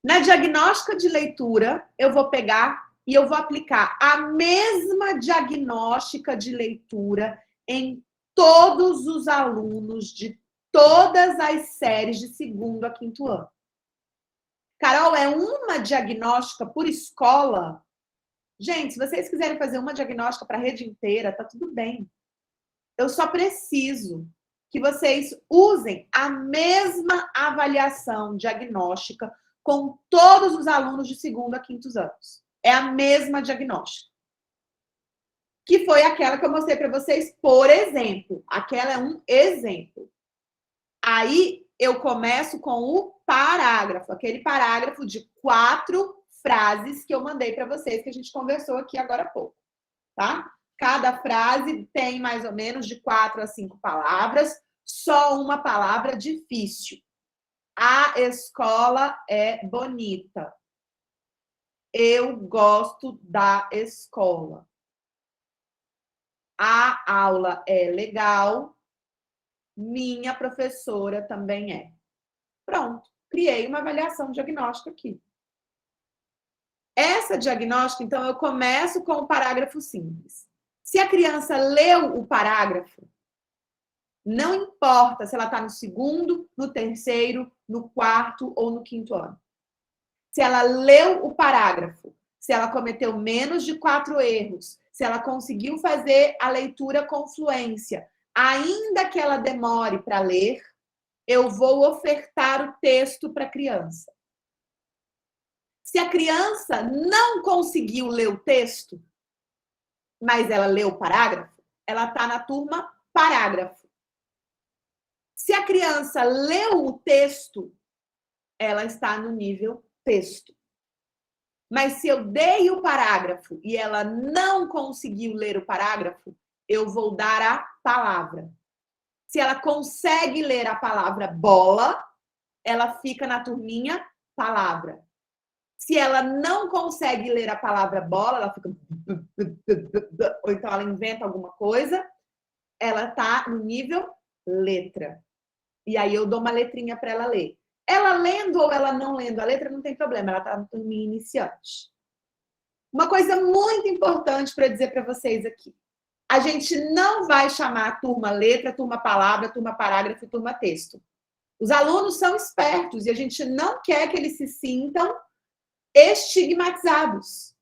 Na diagnóstica de leitura, eu vou pegar e eu vou aplicar a mesma diagnóstica de leitura em todos os alunos de todas as séries de segundo a quinto ano. Carol, é uma diagnóstica por escola? Gente, se vocês quiserem fazer uma diagnóstica para a rede inteira, tá tudo bem. Eu só preciso que vocês usem a mesma avaliação diagnóstica com todos os alunos de segundo a quinto anos. É a mesma diagnóstica. Que foi aquela que eu mostrei para vocês, por exemplo. Aquela é um exemplo. Aí eu começo com o parágrafo, aquele parágrafo de 4 frases que eu mandei para vocês, que a gente conversou aqui agora há pouco, tá? Cada frase tem mais ou menos de 4 a 5 palavras, só uma palavra difícil. A escola é bonita. Eu gosto da escola. A aula é legal. Minha professora também é. Pronto, criei uma avaliação diagnóstica aqui. Essa diagnóstica, então, eu começo com o parágrafo simples. Se a criança leu o parágrafo, não importa se ela está no segundo, no terceiro, no quarto ou no quinto ano. Se ela leu o parágrafo, se ela cometeu menos de 4 erros, se ela conseguiu fazer a leitura com fluência, ainda que ela demore para ler, eu vou ofertar o texto para a criança. Se a criança não conseguiu ler o texto, mas ela leu o parágrafo, ela está na turma parágrafo. Se a criança leu o texto, ela está no nível texto. Mas se eu dei o parágrafo e ela não conseguiu ler o parágrafo, eu vou dar a palavra. Se ela consegue ler a palavra bola, ela fica na turminha palavra. Se ela não consegue ler a palavra bola, ela fica... ou então ela inventa alguma coisa, ela está no nível letra. E aí eu dou uma letrinha para ela ler. Ela lendo ou ela não lendo a letra, não tem problema, ela está no turminha iniciante. Uma coisa muito importante para dizer para vocês aqui. A gente não vai chamar turma letra, turma palavra, turma parágrafo e turma texto. Os alunos são espertos e a gente não quer que eles se sintam estigmatizados.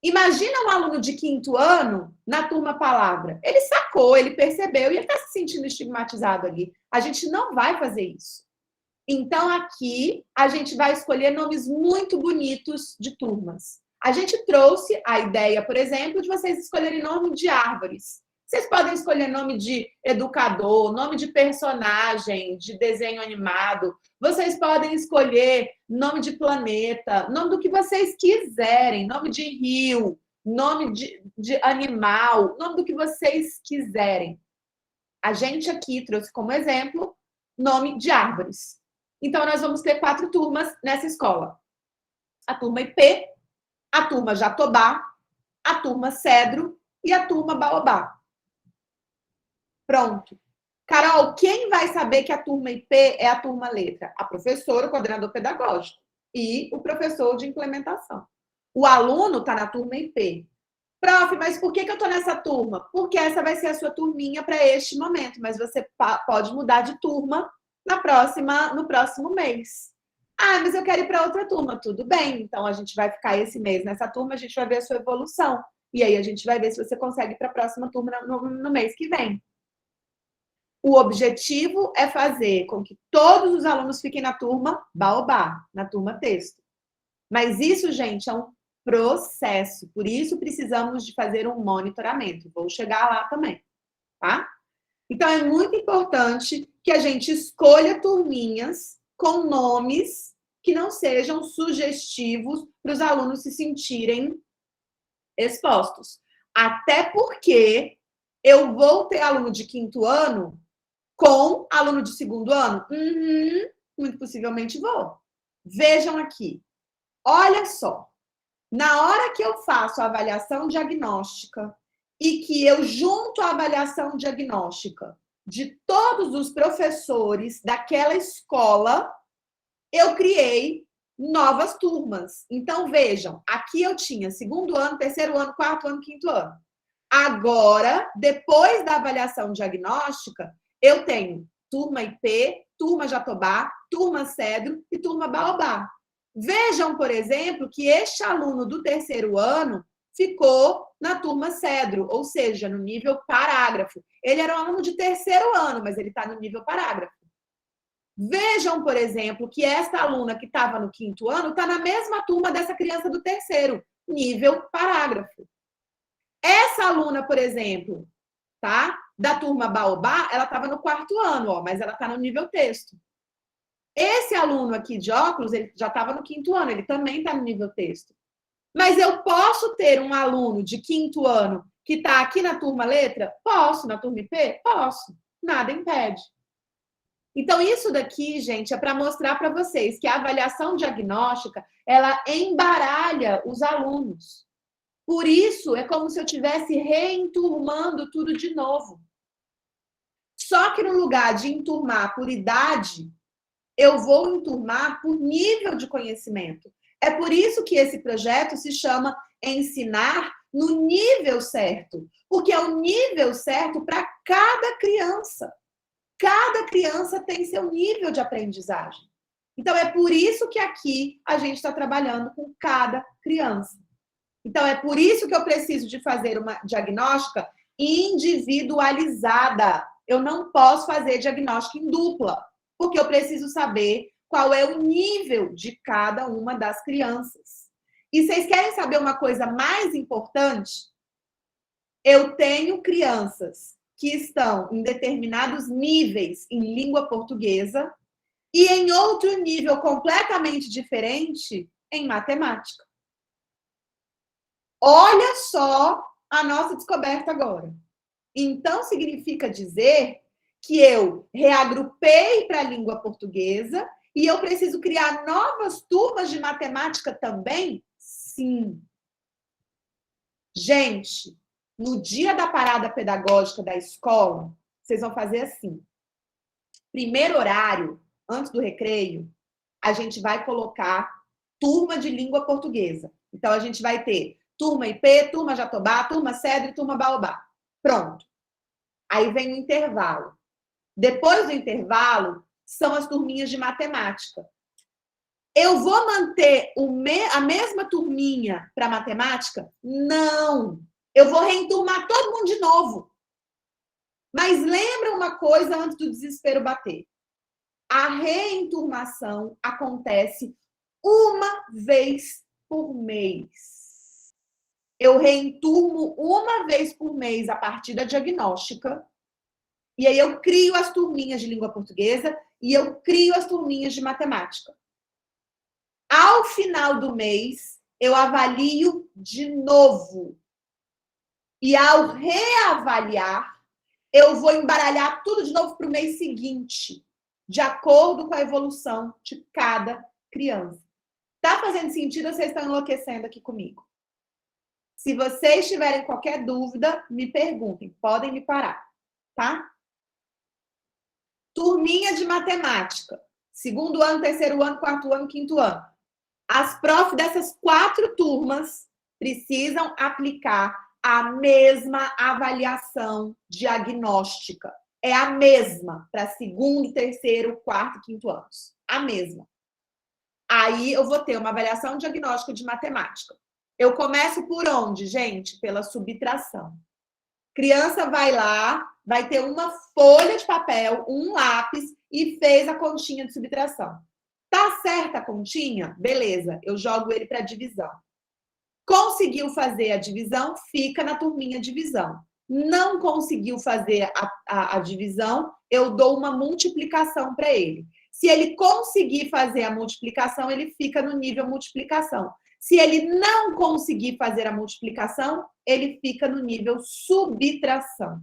Imagina um aluno de quinto ano na turma palavra. Ele sacou, ele percebeu e ele está se sentindo estigmatizado ali. A gente não vai fazer isso. Então, aqui, a gente vai escolher nomes muito bonitos de turmas. A gente trouxe a ideia, por exemplo, de vocês escolherem nome de árvores. Vocês podem escolher nome de educador, nome de personagem, de desenho animado. Vocês podem escolher nome de planeta, nome do que vocês quiserem, nome de rio, nome de animal, nome do que vocês quiserem. A gente aqui trouxe como exemplo nome de árvores. Então, nós vamos ter 4 turmas nessa escola. A turma IP, a turma Jatobá, a turma Cedro e a turma Baobá. Pronto. Carol, quem vai saber que a turma IP é a turma letra? A professora, o coordenador pedagógico e o professor de implementação. O aluno está na turma IP. Prof, mas por que eu estou nessa turma? Porque essa vai ser a sua turminha para este momento, mas você pode mudar de turma no próximo mês. Ah, mas eu quero ir para outra turma. Tudo bem, então a gente vai ficar esse mês nessa turma, a gente vai ver a sua evolução. E aí a gente vai ver se você consegue ir para a próxima turma no mês que vem. O objetivo é fazer com que todos os alunos fiquem na turma Baobá, na turma texto. Mas isso, gente, é um processo. Por isso precisamos de fazer um monitoramento. Vou chegar lá também, tá? Então é muito importante que a gente escolha turminhas com nomes que não sejam sugestivos para os alunos se sentirem expostos. Até porque eu vou ter aluno de 5º ano com aluno de 2º ano? Muito possivelmente vou. Vejam aqui. Olha só. Na hora que eu faço a avaliação diagnóstica e que eu junto a avaliação diagnóstica de todos os professores daquela escola, eu criei novas turmas. Então, vejam, aqui eu tinha 2º ano, 3º ano, 4º ano, 5º ano. Agora, depois da avaliação diagnóstica, eu tenho turma IP, turma Jatobá, turma Cedro e turma Baobá. Vejam, por exemplo, que este aluno do 3º ano ficou na turma Cedro, ou seja, no nível parágrafo. Ele era um aluno de 3º ano, mas ele está no nível parágrafo. Vejam, por exemplo, que esta aluna que estava no 5º ano está na mesma turma dessa criança do 3º, nível parágrafo. Essa aluna, por exemplo, tá? Da turma Baobá, ela estava no 4º ano, ó, mas ela está no nível texto. Esse aluno aqui de óculos, ele já estava no 5º ano, ele também está no nível texto. Mas eu posso ter um aluno de 5º ano que está aqui na turma letra? Posso. Na turma IP? Posso. Nada impede. Então, isso daqui, gente, é para mostrar para vocês que a avaliação diagnóstica, ela embaralha os alunos. Por isso, é como se eu estivesse reenturmando tudo de novo. Só que no lugar de enturmar por idade, eu vou enturmar por nível de conhecimento. É por isso que esse projeto se chama Ensinar no Nível Certo, porque é o nível certo para cada criança. Cada criança tem seu nível de aprendizagem. Então, é por isso que aqui a gente está trabalhando com cada criança. Então, é por isso que eu preciso de fazer uma diagnóstica individualizada. Eu não posso fazer diagnóstico em dupla, porque eu preciso saber qual é o nível de cada uma das crianças. E vocês querem saber uma coisa mais importante? Eu tenho crianças que estão em determinados níveis em língua portuguesa e em outro nível completamente diferente em matemática. Olha só a nossa descoberta agora. Então, significa dizer que eu reagrupei para a língua portuguesa e eu preciso criar novas turmas de matemática também? Sim. Gente, no dia da parada pedagógica da escola, vocês vão fazer assim. Primeiro horário, antes do recreio, a gente vai colocar turma de língua portuguesa. Então, a gente vai ter turma IP, turma Jatobá, turma Cedro e turma Baobá. Pronto. Aí vem o intervalo. Depois do intervalo, são as turminhas de matemática. Eu vou manter a mesma turminha para matemática? Não. Eu vou reenturmar todo mundo de novo. Mas lembra uma coisa antes do desespero bater. A reenturmação acontece uma vez por mês. eu reenturmo uma vez por mês a partir da diagnóstica, e aí eu crio as turminhas de língua portuguesa e eu crio as turminhas de matemática. Ao final do mês, eu avalio de novo. E ao reavaliar, eu vou embaralhar tudo de novo para o mês seguinte, de acordo com a evolução de cada criança. Tá fazendo sentido ou vocês estão enlouquecendo aqui comigo? Se vocês tiverem qualquer dúvida, me perguntem, podem me parar, tá? Turminha de matemática. 2º ano, 3º ano, 4º ano, 5º ano. As profs dessas 4 turmas precisam aplicar a mesma avaliação diagnóstica. É a mesma para 2º, 3º, 4º, 5º anos. A mesma. Aí eu vou ter uma avaliação diagnóstica de matemática. Eu começo por onde, gente? Pela subtração. Criança vai lá, vai ter uma folha de papel, um lápis e fez a continha de subtração. Tá certa a continha? Beleza, eu jogo ele para divisão. Conseguiu fazer a divisão, fica na turminha divisão. Não conseguiu fazer a divisão, eu dou uma multiplicação para ele. Se ele conseguir fazer a multiplicação, ele fica no nível multiplicação. Se ele não conseguir fazer a multiplicação, ele fica no nível subtração.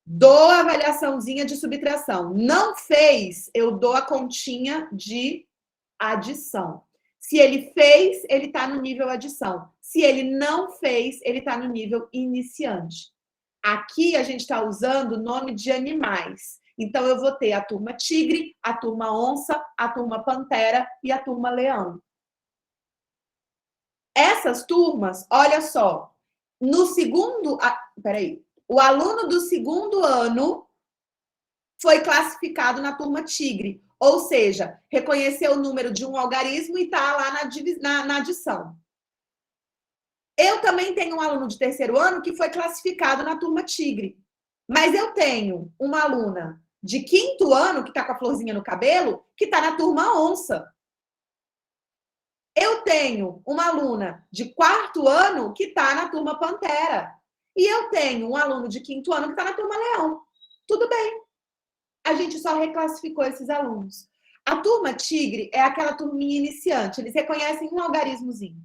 Dou a avaliaçãozinha de subtração. Não fez, eu dou a continha de adição. Se ele fez, ele está no nível adição. Se ele não fez, ele está no nível iniciante. Aqui a gente está usando o nome de animais. Então, eu vou ter a turma tigre, a turma onça, a turma pantera e a turma leão. Essas turmas, olha só, no segundo... o aluno do 2º ano foi classificado na turma tigre, ou seja, reconheceu o número de um algarismo e está lá na adição. Eu também tenho um aluno de 3º ano que foi classificado na turma tigre, mas eu tenho uma aluna de 5º ano, que está com a florzinha no cabelo, que está na turma onça. Eu tenho uma aluna de 4º ano que está na turma pantera. E eu tenho um aluno de 5º ano que está na turma leão. Tudo bem. A gente só reclassificou esses alunos. A turma tigre é aquela turminha iniciante. Eles reconhecem um algarismozinho.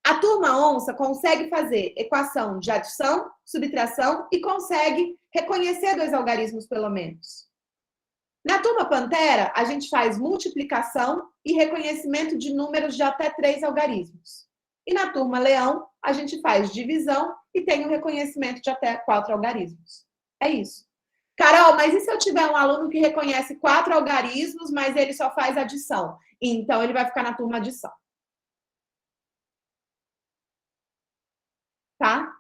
A turma onça consegue fazer equação de adição, subtração e consegue reconhecer 2 algarismos, pelo menos. Na turma pantera, a gente faz multiplicação e reconhecimento de números de até 3 algarismos. E na turma leão, a gente faz divisão e tem o reconhecimento de até 4 algarismos. É isso. Carol, mas e se eu tiver um aluno que reconhece 4 algarismos, mas ele só faz adição? Então, ele vai ficar na turma adição. Tá?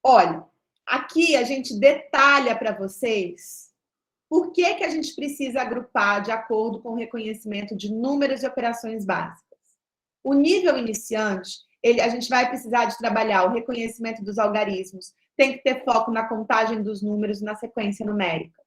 Olha, aqui a gente detalha para vocês por que a gente precisa agrupar de acordo com o reconhecimento de números e operações básicas. O nível iniciante, a gente vai precisar de trabalhar o reconhecimento dos algarismos, tem que ter foco na contagem dos números na sequência numérica.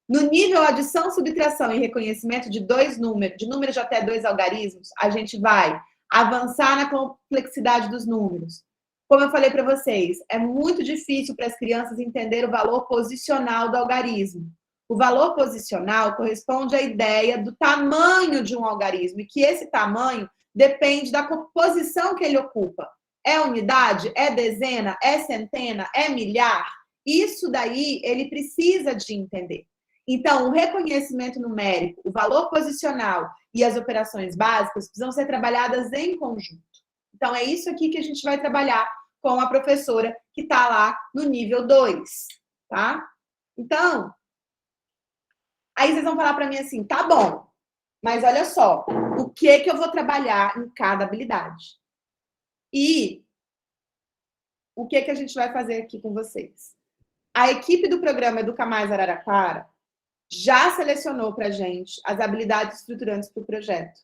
No nível adição, subtração e reconhecimento de 2 números, de números de até 2 algarismos, a gente vai avançar na complexidade dos números. Como eu falei para vocês, é muito difícil para as crianças entender o valor posicional do algarismo. O valor posicional corresponde à ideia do tamanho de um algarismo, e que esse tamanho depende da posição que ele ocupa. É unidade? É dezena? É centena? É milhar? Isso daí ele precisa de entender. Então, o reconhecimento numérico, o valor posicional e as operações básicas precisam ser trabalhadas em conjunto. Então, é isso aqui que a gente vai trabalhar com a professora que está lá no nível 2, tá? Então, aí vocês vão falar para mim assim, tá bom, mas olha só, o que eu vou trabalhar em cada habilidade? E o que a gente vai fazer aqui com vocês? A equipe do programa Educa Mais Araraquara já selecionou para a gente as habilidades estruturantes para o projeto.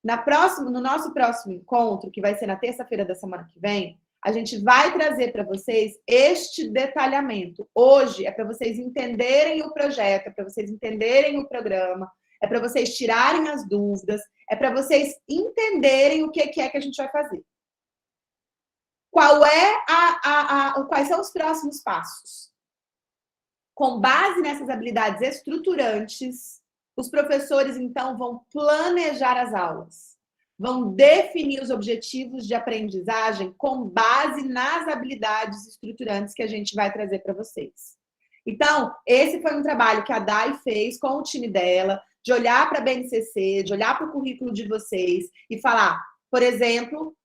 No nosso próximo encontro, que vai ser na terça-feira da semana que vem, a gente vai trazer para vocês este detalhamento. Hoje é para vocês entenderem o projeto, é para vocês entenderem o programa, é para vocês tirarem as dúvidas, é para vocês entenderem o que é que a gente vai fazer. Quais são os próximos passos? Com base nessas habilidades estruturantes, os professores, então, vão planejar as aulas, vão definir os objetivos de aprendizagem com base nas habilidades estruturantes que a gente vai trazer para vocês. Então, esse foi um trabalho que a Dai fez com o time dela, de olhar para a BNCC, de olhar para o currículo de vocês e falar, por exemplo,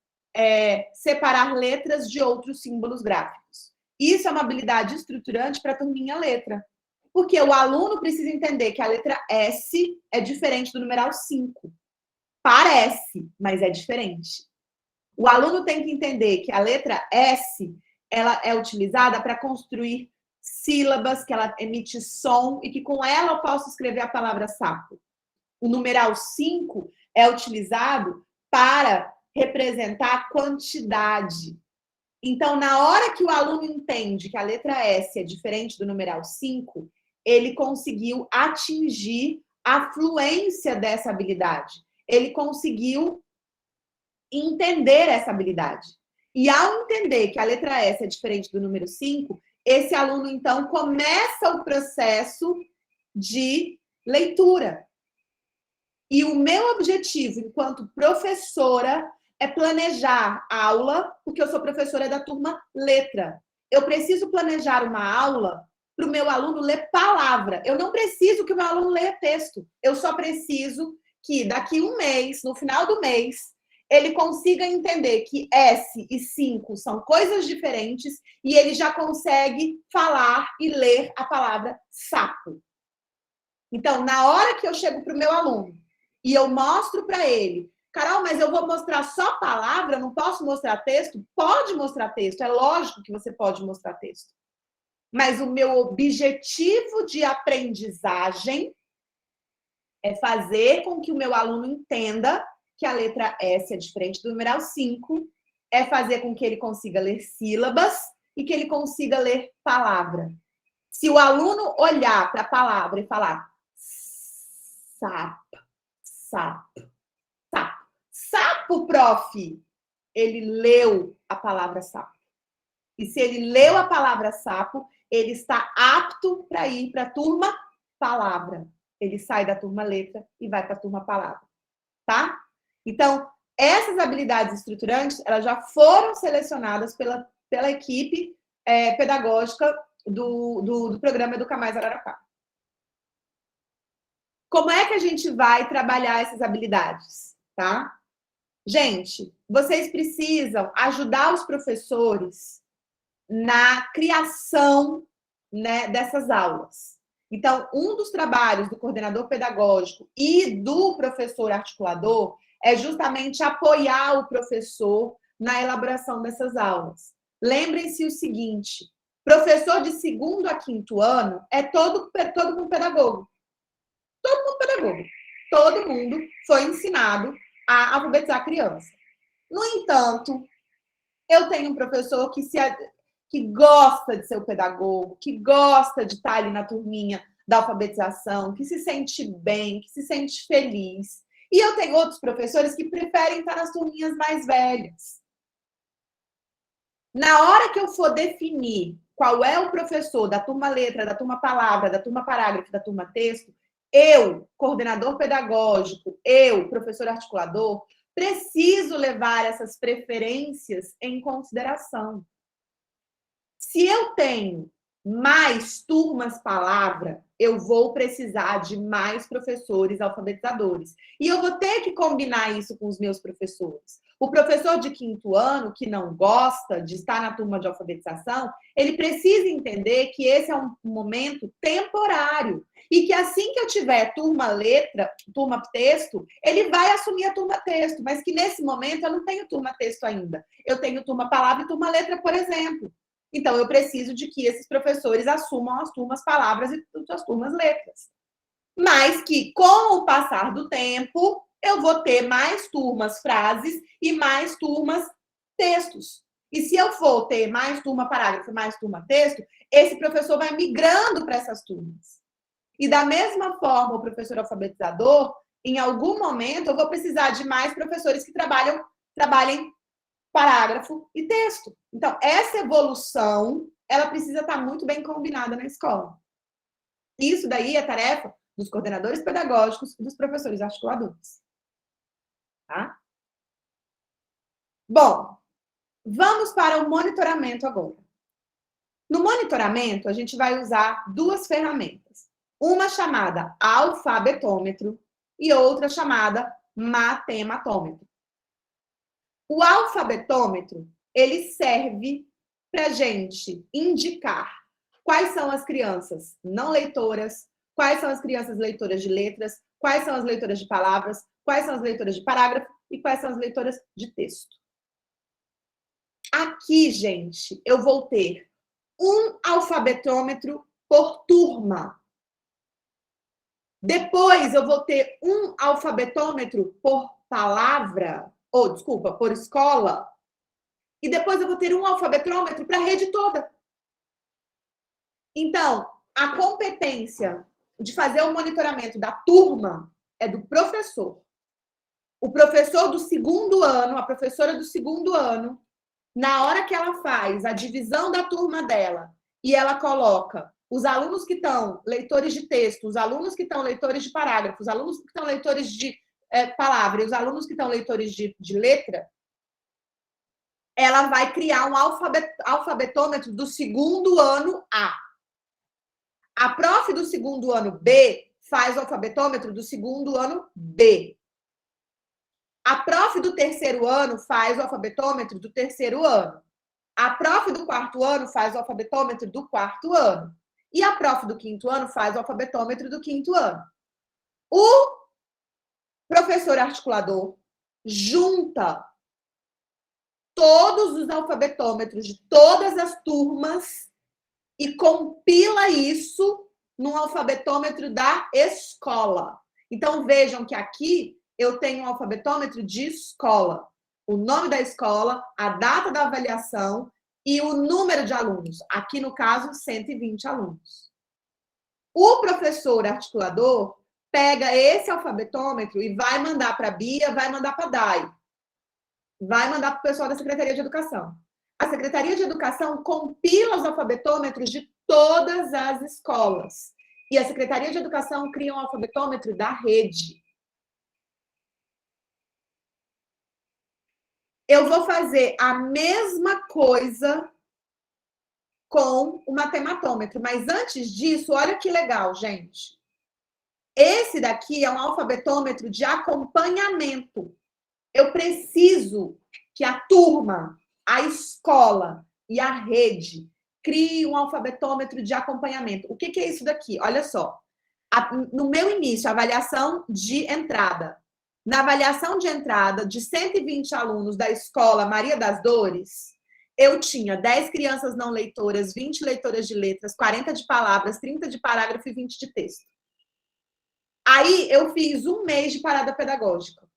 separar letras de outros símbolos gráficos. Isso é uma habilidade estruturante para a turminha letra. Porque o aluno precisa entender que a letra S é diferente do numeral 5. Parece, mas é diferente. O aluno tem que entender que a letra S ela é utilizada para construir sílabas, que ela emite som e que com ela eu posso escrever a palavra sapo. O numeral 5 é utilizado para representar quantidade. Então, na hora que o aluno entende que a letra S é diferente do numeral 5, ele conseguiu atingir a fluência dessa habilidade. Ele conseguiu entender essa habilidade. E ao entender que a letra S é diferente do número 5, esse aluno, então, começa o processo de leitura. E o meu objetivo, enquanto professora, é planejar a aula, porque eu sou professora da turma letra. Eu preciso planejar uma aula para o meu aluno ler palavra. Eu não preciso que o meu aluno leia texto. Eu só preciso que daqui um mês, no final do mês, ele consiga entender que S e 5 são coisas diferentes e ele já consegue falar e ler a palavra sapo. Então, na hora que eu chego para o meu aluno e eu mostro para ele, Carol, mas eu vou mostrar só palavra, não posso mostrar texto? Pode mostrar texto, é lógico que você pode mostrar texto. Mas o meu objetivo de aprendizagem é fazer com que o meu aluno entenda que a letra S é diferente do numeral 5, é fazer com que ele consiga ler sílabas e que ele consiga ler palavra. Se o aluno olhar para a palavra e falar sapo, sapo, sapo, sapo, prof, ele leu a palavra sapo. E se ele leu a palavra sapo, ele está apto para ir para a turma palavra. Ele sai da turma letra e vai para a turma palavra. Tá? Então, essas habilidades estruturantes, elas já foram selecionadas pela equipe pedagógica do programa Educa Mais Araraquara. Como é que a gente vai trabalhar essas habilidades? Tá? Gente, vocês precisam ajudar os professores na criação, né, dessas aulas. Então, um dos trabalhos do coordenador pedagógico e do professor articulador é justamente apoiar o professor na elaboração dessas aulas. Lembrem-se o seguinte, professor de 2º a 5º ano é todo mundo pedagogo. Todo mundo pedagogo. Todo mundo foi ensinado a alfabetizar a criança. No entanto, eu tenho um professor que gosta de ser o pedagogo, que gosta de estar ali na turminha da alfabetização, que se sente bem, que se sente feliz. E eu tenho outros professores que preferem estar nas turminhas mais velhas. Na hora que eu for definir qual é o professor da turma letra, da turma palavra, da turma parágrafo, da turma texto, eu, coordenador pedagógico, eu, professor articulador, preciso levar essas preferências em consideração. Se eu tenho mais turmas palavra, eu vou precisar de mais professores alfabetizadores. E eu vou ter que combinar isso com os meus professores. O professor de 5º ano, que não gosta de estar na turma de alfabetização, ele precisa entender que esse é um momento temporário. E que assim que eu tiver turma letra, turma texto, ele vai assumir a turma texto. Mas que nesse momento eu não tenho turma texto ainda. Eu tenho turma palavra e turma letra, por exemplo. Então, eu preciso de que esses professores assumam as turmas palavras e as turmas letras. Mas que, com o passar do tempo, eu vou ter mais turmas frases e mais turmas textos. E se eu for ter mais turma parágrafo, mais turma texto, esse professor vai migrando para essas turmas. E da mesma forma, o professor alfabetizador, em algum momento, eu vou precisar de mais professores que trabalhem parágrafo e texto. Então, essa evolução, ela precisa estar muito bem combinada na escola. Isso daí é tarefa dos coordenadores pedagógicos e dos professores articuladores. Tá? Bom, vamos para o monitoramento agora. No monitoramento, a gente vai usar duas ferramentas. Uma chamada alfabetômetro e outra chamada matematômetro. O alfabetômetro, ele serve para a gente indicar quais são as crianças não leitoras, quais são as crianças leitoras de letras, quais são as leitoras de palavras, quais são as leitoras de parágrafo e quais são as leitoras de texto. Aqui, gente, eu vou ter um alfabetômetro por turma. Depois, eu vou ter um alfabetômetro por palavra, por escola. E depois eu vou ter um alfabetômetro para a rede toda. Então, a competência de fazer o monitoramento da turma é do professor. O professor do segundo ano, a professora do segundo ano, na hora que ela faz a divisão da turma dela e ela coloca os alunos que estão leitores de texto, os alunos que estão leitores de parágrafos, os alunos que estão leitores de palavra e os alunos que estão leitores de letra, ela vai criar um alfabetômetro do segundo ano A. A prof do segundo ano B faz o alfabetômetro do segundo ano B. A prof do terceiro ano faz o alfabetômetro do terceiro ano. A prof do quarto ano faz o alfabetômetro do quarto ano. E a prof do quinto ano faz o alfabetômetro do quinto ano. O professor articulador junta todos os alfabetômetros de todas as turmas e compila isso num alfabetômetro da escola. Então, vejam que aqui eu tenho um alfabetômetro de escola. O nome da escola, a data da avaliação e o número de alunos. Aqui, no caso, 120 alunos. O professor articulador pega esse alfabetômetro e vai mandar para a Bia, vai mandar para a Dai. Vai mandar para o pessoal da Secretaria de Educação. A Secretaria de Educação compila os alfabetômetros de todas as escolas. E a Secretaria de Educação cria um alfabetômetro da rede. Eu vou fazer a mesma coisa com o matematômetro. Mas antes disso, olha que legal, gente. Esse daqui é um alfabetômetro de acompanhamento. Eu preciso que a turma, a escola e a rede criem um alfabetômetro de acompanhamento. O que é isso daqui? Olha só. No meu início, avaliação de entrada. Na avaliação de entrada de 120 alunos da escola Maria das Dores, eu tinha 10 crianças não leitoras, 20 leitoras de letras, 40 de palavras, 30 de parágrafo e 20 de texto. Aí eu fiz um mês de parada pedagógica.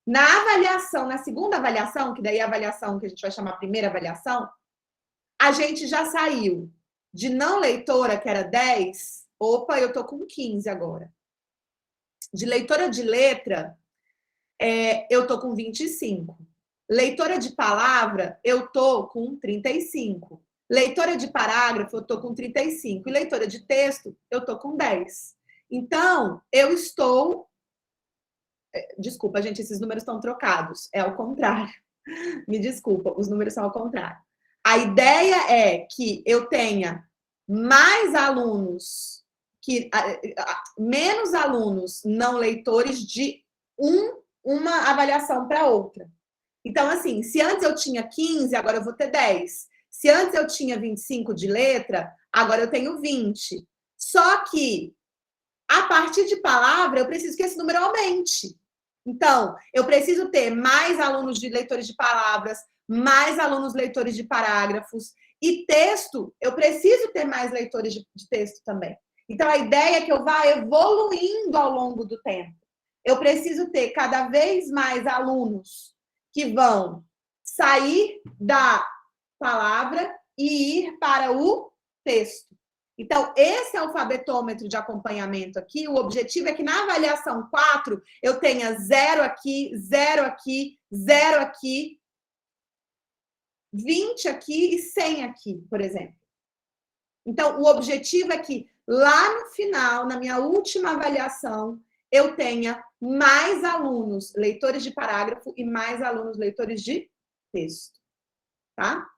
Na avaliação, na segunda avaliação, que daí é a avaliação que a gente vai chamar primeira avaliação, a gente já saiu de não leitora, que era 10, opa, eu tô com 15 agora. De leitora de letra, eu tô com 25. Leitora de palavra, eu tô com 35. Leitora de parágrafo, eu tô com 35. E leitora de texto, eu tô com 10. Então, eu estou... Desculpa, gente, esses números estão trocados. É ao contrário. Me desculpa, os números são ao contrário. A ideia é que eu tenha mais alunos, menos alunos não leitores de uma avaliação para outra. Então, assim, se antes eu tinha 15, agora eu vou ter 10. Se antes eu tinha 25 de letra, agora eu tenho 20. Só que, a partir de palavra, eu preciso que esse número aumente. Então, eu preciso ter mais alunos de leitores de palavras, mais alunos leitores de parágrafos. E texto, eu preciso ter mais leitores de texto também. Então, a ideia é que eu vá evoluindo ao longo do tempo. Eu preciso ter cada vez mais alunos que vão sair da palavra e ir para o texto. Então, esse alfabetômetro de acompanhamento aqui, o objetivo é que na avaliação 4 eu tenha 0 aqui, 0 aqui, 0 aqui, 20 aqui e 100 aqui, por exemplo. Então, o objetivo é que lá no final, na minha última avaliação, eu tenha mais alunos leitores de parágrafo e mais alunos leitores de texto, tá?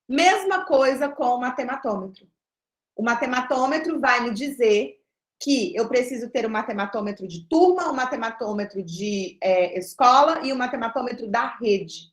Mesma coisa com o matematômetro. O matematômetro vai me dizer que eu preciso ter um matematômetro de turma, um matematômetro de escola e um matematômetro da rede.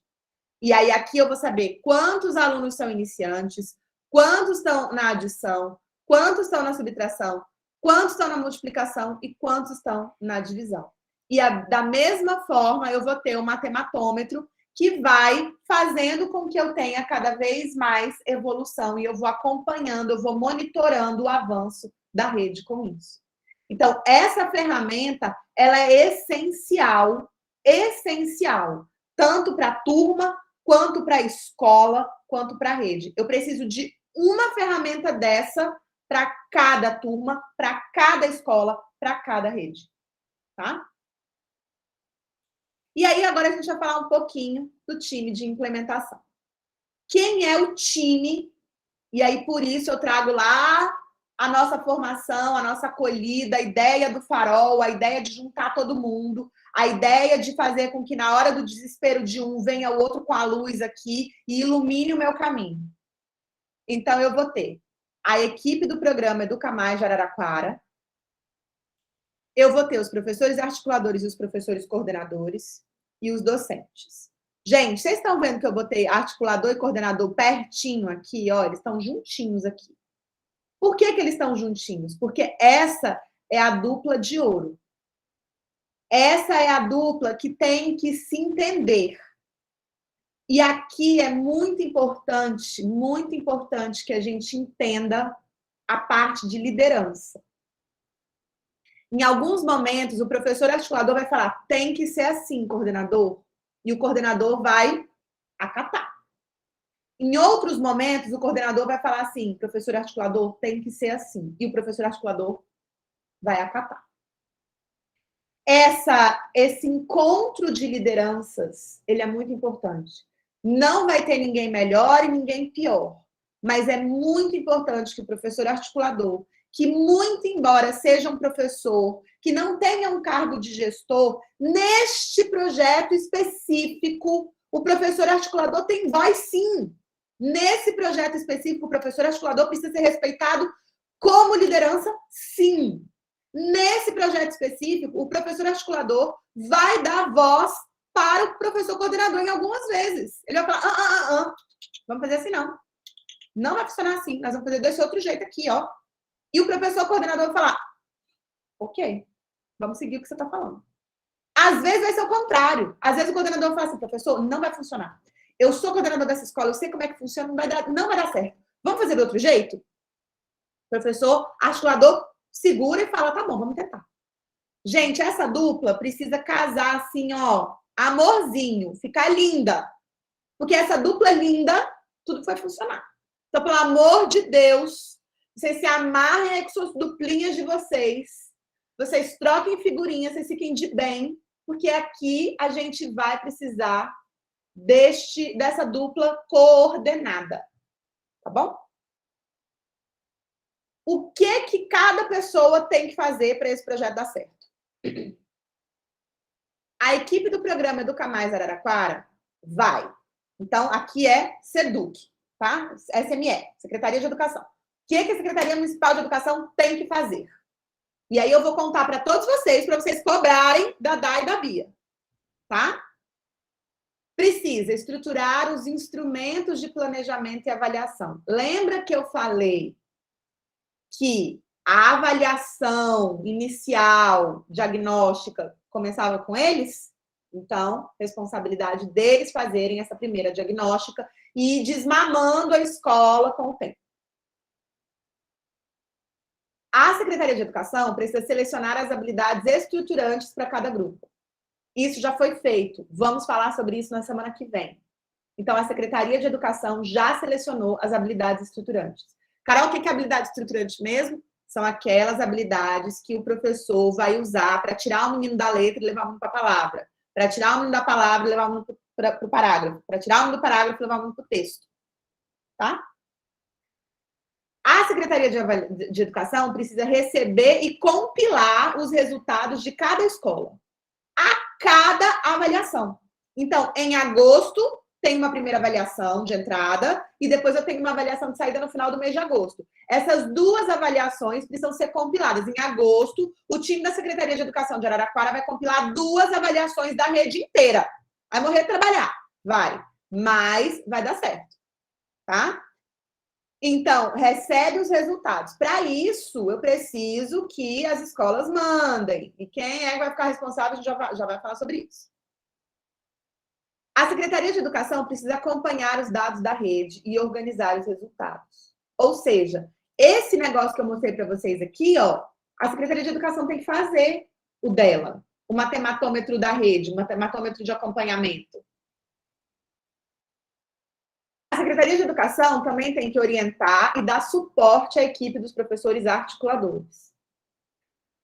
E aí aqui eu vou saber quantos alunos são iniciantes, quantos estão na adição, quantos estão na subtração, quantos estão na multiplicação e quantos estão na divisão. E da mesma forma eu vou ter um matematômetro que vai fazendo com que eu tenha cada vez mais evolução e eu vou acompanhando, eu vou monitorando o avanço da rede com isso. Então, essa ferramenta, ela é essencial, tanto para a turma, quanto para a escola, quanto para a rede. Eu preciso de uma ferramenta dessa para cada turma, para cada escola, para cada rede, tá? E aí, agora a gente vai falar um pouquinho do time de implementação. Quem é o time? E aí, por isso, eu trago lá a nossa formação, a nossa acolhida, a ideia do farol, a ideia de juntar todo mundo, a ideia de fazer com que, na hora do desespero de um, venha o outro com a luz aqui e ilumine o meu caminho. Então, eu vou ter a equipe do programa Educa Mais de Araraquara, eu vou ter os professores articuladores e os professores coordenadores e os docentes. Gente, vocês estão vendo que eu botei articulador e coordenador pertinho aqui? Ó, eles estão juntinhos aqui. Por que eles estão juntinhos? Porque essa é a dupla de ouro. Essa é a dupla que tem que se entender. E aqui é muito importante que a gente entenda a parte de liderança. Em alguns momentos, o professor articulador vai falar, tem que ser assim, coordenador. E o coordenador vai acatar. Em outros momentos, o coordenador vai falar assim, professor articulador, tem que ser assim. E o professor articulador vai acatar. Esse encontro de lideranças, ele é muito importante. Não vai ter ninguém melhor e ninguém pior. Mas é muito importante que o professor articulador, que muito embora seja um professor que não tenha um cargo de gestor, neste projeto específico, o professor articulador tem voz sim. Nesse projeto específico, o professor articulador precisa ser respeitado como liderança, sim. Nesse projeto específico, o professor articulador vai dar voz para o professor coordenador em algumas vezes. Ele vai falar, vamos fazer assim não. Não vai funcionar assim, nós vamos fazer desse outro jeito aqui, ó. E o professor coordenador vai falar, ok, vamos seguir o que você está falando. Às vezes vai ser o contrário. Às vezes o coordenador fala assim, professor, não vai funcionar. Eu sou coordenador dessa escola, eu sei como é que funciona, não vai dar certo. Vamos fazer de outro jeito? O professor articulador segura e fala, tá bom, vamos tentar. Gente, essa dupla precisa casar assim, ó, amorzinho, ficar linda. Porque essa dupla linda, tudo vai funcionar. Então, pelo amor de Deus, vocês se amarrem aí com suas duplinhas de vocês. Vocês troquem figurinhas, vocês fiquem de bem, porque aqui a gente vai precisar dessa dupla coordenada. Tá bom? O que cada pessoa tem que fazer para esse projeto dar certo? A equipe do programa Educa Mais Araraquara vai. Então, aqui é SEDUC, tá? SME, Secretaria de Educação. O que a Secretaria Municipal de Educação tem que fazer? E aí eu vou contar para todos vocês, para vocês cobrarem da Dai e da Bia, tá? Precisa estruturar os instrumentos de planejamento e avaliação. Lembra que eu falei que a avaliação inicial, diagnóstica, começava com eles? Então, responsabilidade deles fazerem essa primeira diagnóstica e ir desmamando a escola com o tempo. A Secretaria de Educação precisa selecionar as habilidades estruturantes para cada grupo. Isso já foi feito. Vamos falar sobre isso na semana que vem. Então, a Secretaria de Educação já selecionou as habilidades estruturantes. Carol, o que é habilidade estruturante mesmo? São aquelas habilidades que o professor vai usar para tirar o menino da letra e levar o menino para a palavra. Para tirar o menino da palavra e levar o menino para o parágrafo. Para tirar o menino do parágrafo e levar o menino para o texto. Tá? A Secretaria de Educação precisa receber e compilar os resultados de cada escola. A cada avaliação. Então, em agosto, tem uma primeira avaliação de entrada e depois eu tenho uma avaliação de saída no final do mês de agosto. Essas duas avaliações precisam ser compiladas. Em agosto, o time da Secretaria de Educação de Araraquara vai compilar 2 avaliações da rede inteira. Vai morrer de trabalhar. Vai. Mas vai dar certo. Tá? Então, recebe os resultados. Para isso, eu preciso que as escolas mandem. E quem é que vai ficar responsável, a gente já vai falar sobre isso. A Secretaria de Educação precisa acompanhar os dados da rede e organizar os resultados. Ou seja, esse negócio que eu mostrei para vocês aqui, ó, a Secretaria de Educação tem que fazer o dela. O matematômetro da rede, o matematômetro de acompanhamento. A Secretaria de Educação também tem que orientar e dar suporte à equipe dos professores articuladores.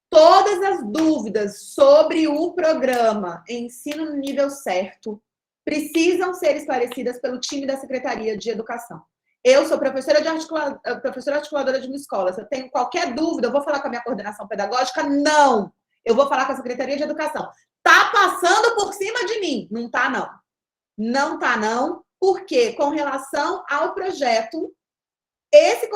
Todas as dúvidas sobre o programa Ensino no Nível Certo precisam ser esclarecidas pelo time da Secretaria de Educação. Eu sou professora articuladora de uma escola. Se eu tenho qualquer dúvida, eu vou falar com a minha coordenação pedagógica? Não! Eu vou falar com a Secretaria de Educação. Tá passando por cima de mim? Não tá, não. Não tá, não. Porque, com relação ao projeto, esse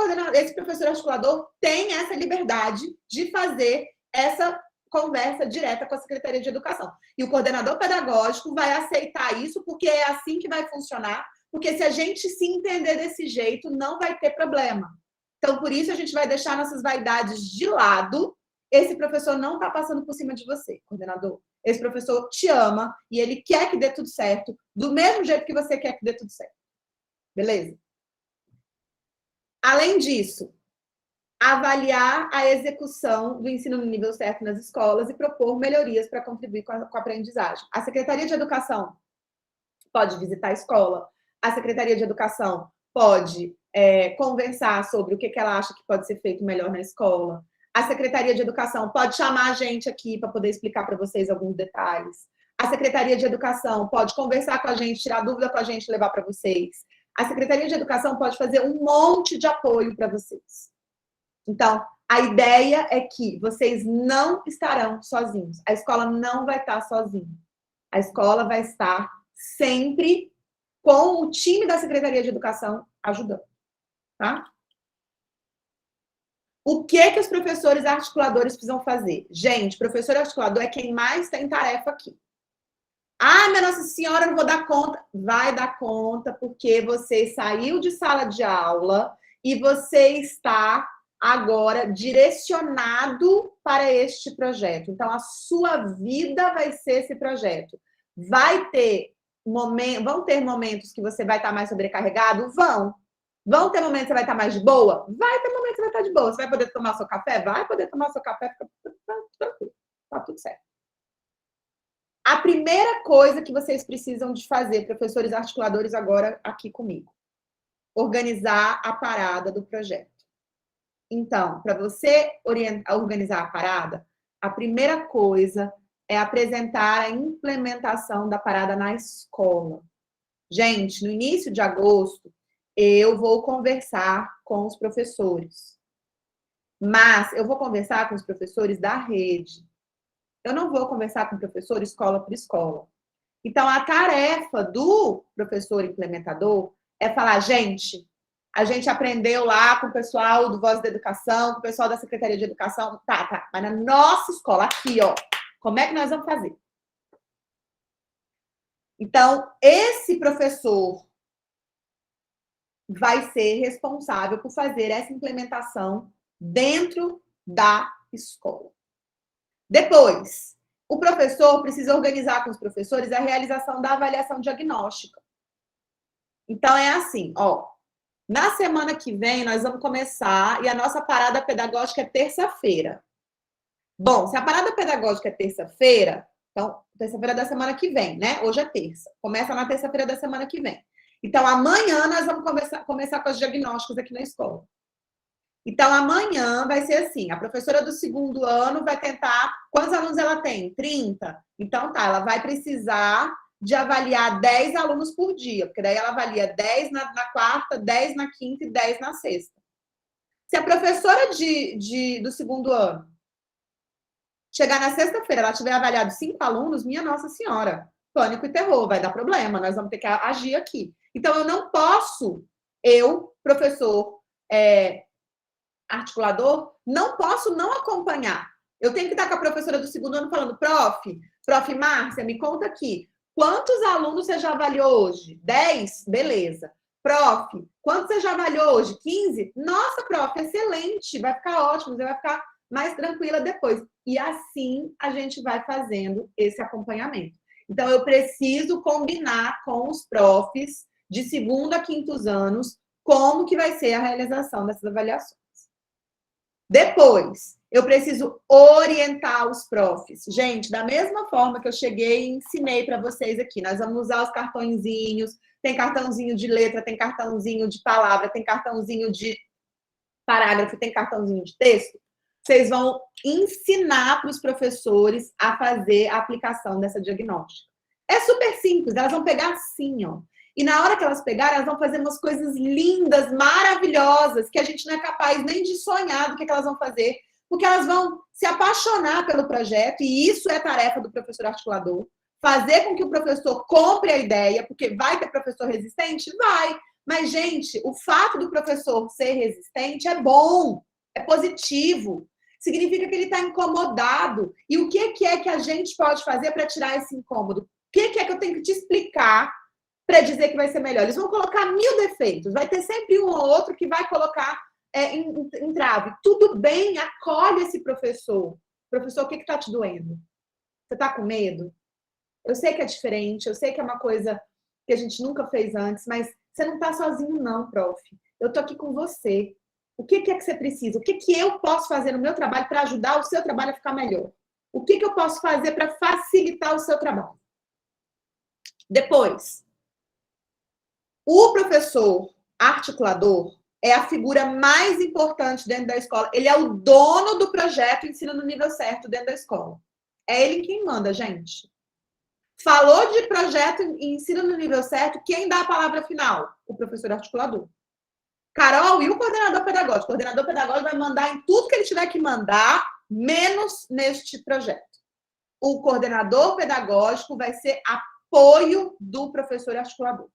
professor articulador tem essa liberdade de fazer essa conversa direta com a Secretaria de Educação. E o coordenador pedagógico vai aceitar isso, porque é assim que vai funcionar, porque se a gente se entender desse jeito, não vai ter problema. Então, por isso, a gente vai deixar nossas vaidades de lado. Esse professor não está passando por cima de você, coordenador. Esse professor te ama e ele quer que dê tudo certo, do mesmo jeito que você quer que dê tudo certo. Beleza? Além disso, avaliar a execução do ensino no nível certo nas escolas e propor melhorias para contribuir com a aprendizagem. A Secretaria de Educação pode visitar a escola, a Secretaria de Educação pode conversar sobre o que ela acha que pode ser feito melhor na escola. A Secretaria de Educação pode chamar a gente aqui para poder explicar para vocês alguns detalhes. A Secretaria de Educação pode conversar com a gente, tirar dúvida com a gente, levar para vocês. A Secretaria de Educação pode fazer um monte de apoio para vocês. Então, a ideia é que vocês não estarão sozinhos. A escola não vai estar sozinha. A escola vai estar sempre com o time da Secretaria de Educação ajudando. Tá? O que os professores articuladores precisam fazer? Gente, professor articulador é quem mais tem tarefa aqui. Ah, minha Nossa Senhora, não vou dar conta. Vai dar conta, porque você saiu de sala de aula e você está agora direcionado para este projeto. Então, a sua vida vai ser esse projeto. Vão ter momentos que você vai estar mais sobrecarregado? Vão ter momentos que você vai estar mais de boa? Vai ter momentos que você vai estar de boa. Você vai poder tomar seu café? Vai poder tomar seu café, fica tranquilo. Tá tudo certo. A primeira coisa que vocês precisam de fazer, professores articuladores, agora aqui comigo, organizar a parada do projeto. Então, para você organizar a parada, a primeira coisa é apresentar a implementação da parada na escola. Gente, no início de agosto, eu vou conversar com os professores. Mas eu vou conversar com os professores da rede. Eu não vou conversar com o professor escola por escola. Então, a tarefa do professor implementador é falar, gente, a gente aprendeu lá com o pessoal do Voz da Educação, com o pessoal da Secretaria de Educação. Tá. Mas na nossa escola, aqui, ó, como é que nós vamos fazer? Então, esse professor vai ser responsável por fazer essa implementação dentro da escola. Depois, o professor precisa organizar com os professores a realização da avaliação diagnóstica. Então, é assim, ó. Na semana que vem, nós vamos começar e a nossa parada pedagógica é terça-feira. Bom, se a parada pedagógica é terça-feira, então, terça-feira da semana que vem, né? Hoje é terça. Começa na terça-feira da semana que vem. Então, amanhã nós vamos começar com os diagnósticos aqui na escola. Então, amanhã vai ser assim, a professora do segundo ano vai tentar... Quantos alunos ela tem? 30? Então, tá, ela vai precisar de avaliar 10 alunos por dia, porque daí ela avalia 10 na quarta, 10 na quinta e 10 na sexta. Se a professora do segundo ano chegar na sexta-feira, ela tiver avaliado 5 alunos, minha Nossa Senhora, pânico e terror, vai dar problema, nós vamos ter que agir aqui. Então, eu não posso, professor articulador, não posso não acompanhar. Eu tenho que estar com a professora do segundo ano falando, prof. Márcia, me conta aqui, quantos alunos você já avaliou hoje? 10? Beleza. Prof, quantos você já avaliou hoje? 15? Nossa, prof, excelente, vai ficar ótimo, você vai ficar mais tranquila depois. E assim a gente vai fazendo esse acompanhamento. Então, eu preciso combinar com os profs de segundo a quintos anos como que vai ser a realização dessas avaliações. Depois, eu preciso orientar os profs. Gente, da mesma forma que eu cheguei e ensinei para vocês aqui, nós vamos usar os cartõezinhos, tem cartãozinho de letra, tem cartãozinho de palavra, tem cartãozinho de parágrafo, tem cartãozinho de texto. Vocês vão ensinar para os professores a fazer a aplicação dessa diagnóstica. É super simples, elas vão pegar assim, ó. E na hora que elas pegarem, elas vão fazer umas coisas lindas, maravilhosas, que a gente não é capaz nem de sonhar do que elas vão fazer, porque elas vão se apaixonar pelo projeto, e isso é tarefa do professor articulador, fazer com que o professor compre a ideia, porque vai ter professor resistente? Vai. Mas, gente, o fato do professor ser resistente é bom, é positivo. Significa que ele está incomodado. E o que é que a gente pode fazer para tirar esse incômodo? O que é que eu tenho que te explicar para dizer que vai ser melhor? Eles vão colocar 1000 defeitos. Vai ter sempre um ou outro que vai colocar em trave. Tudo bem, acolhe esse professor. Professor, o que está te doendo? Você está com medo? Eu sei que é diferente, eu sei que é uma coisa que a gente nunca fez antes, mas você não está sozinho não, prof. Eu estou aqui com você. O que é que você precisa? O que eu posso fazer no meu trabalho para ajudar o seu trabalho a ficar melhor? O que eu posso fazer para facilitar o seu trabalho? Depois, o professor articulador é a figura mais importante dentro da escola. Ele é o dono do projeto Ensino no Nível Certo dentro da escola. É ele quem manda, gente. Falou de projeto Ensino no Nível Certo, quem dá a palavra final? O professor articulador. Carol, e o coordenador pedagógico? O coordenador pedagógico vai mandar em tudo que ele tiver que mandar, menos neste projeto. O coordenador pedagógico vai ser apoio do professor articulador.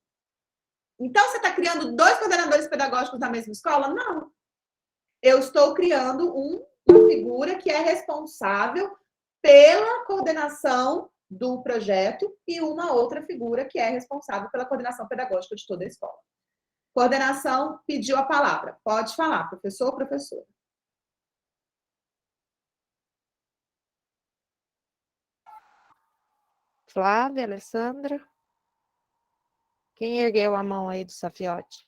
Então, você está criando 2 coordenadores pedagógicos na mesma escola? Não. Eu estou criando uma figura que é responsável pela coordenação do projeto e uma outra figura que é responsável pela coordenação pedagógica de toda a escola. Coordenação pediu a palavra. Pode falar, professor ou professora. Flávia, Alessandra. Quem ergueu a mão aí do Safiote?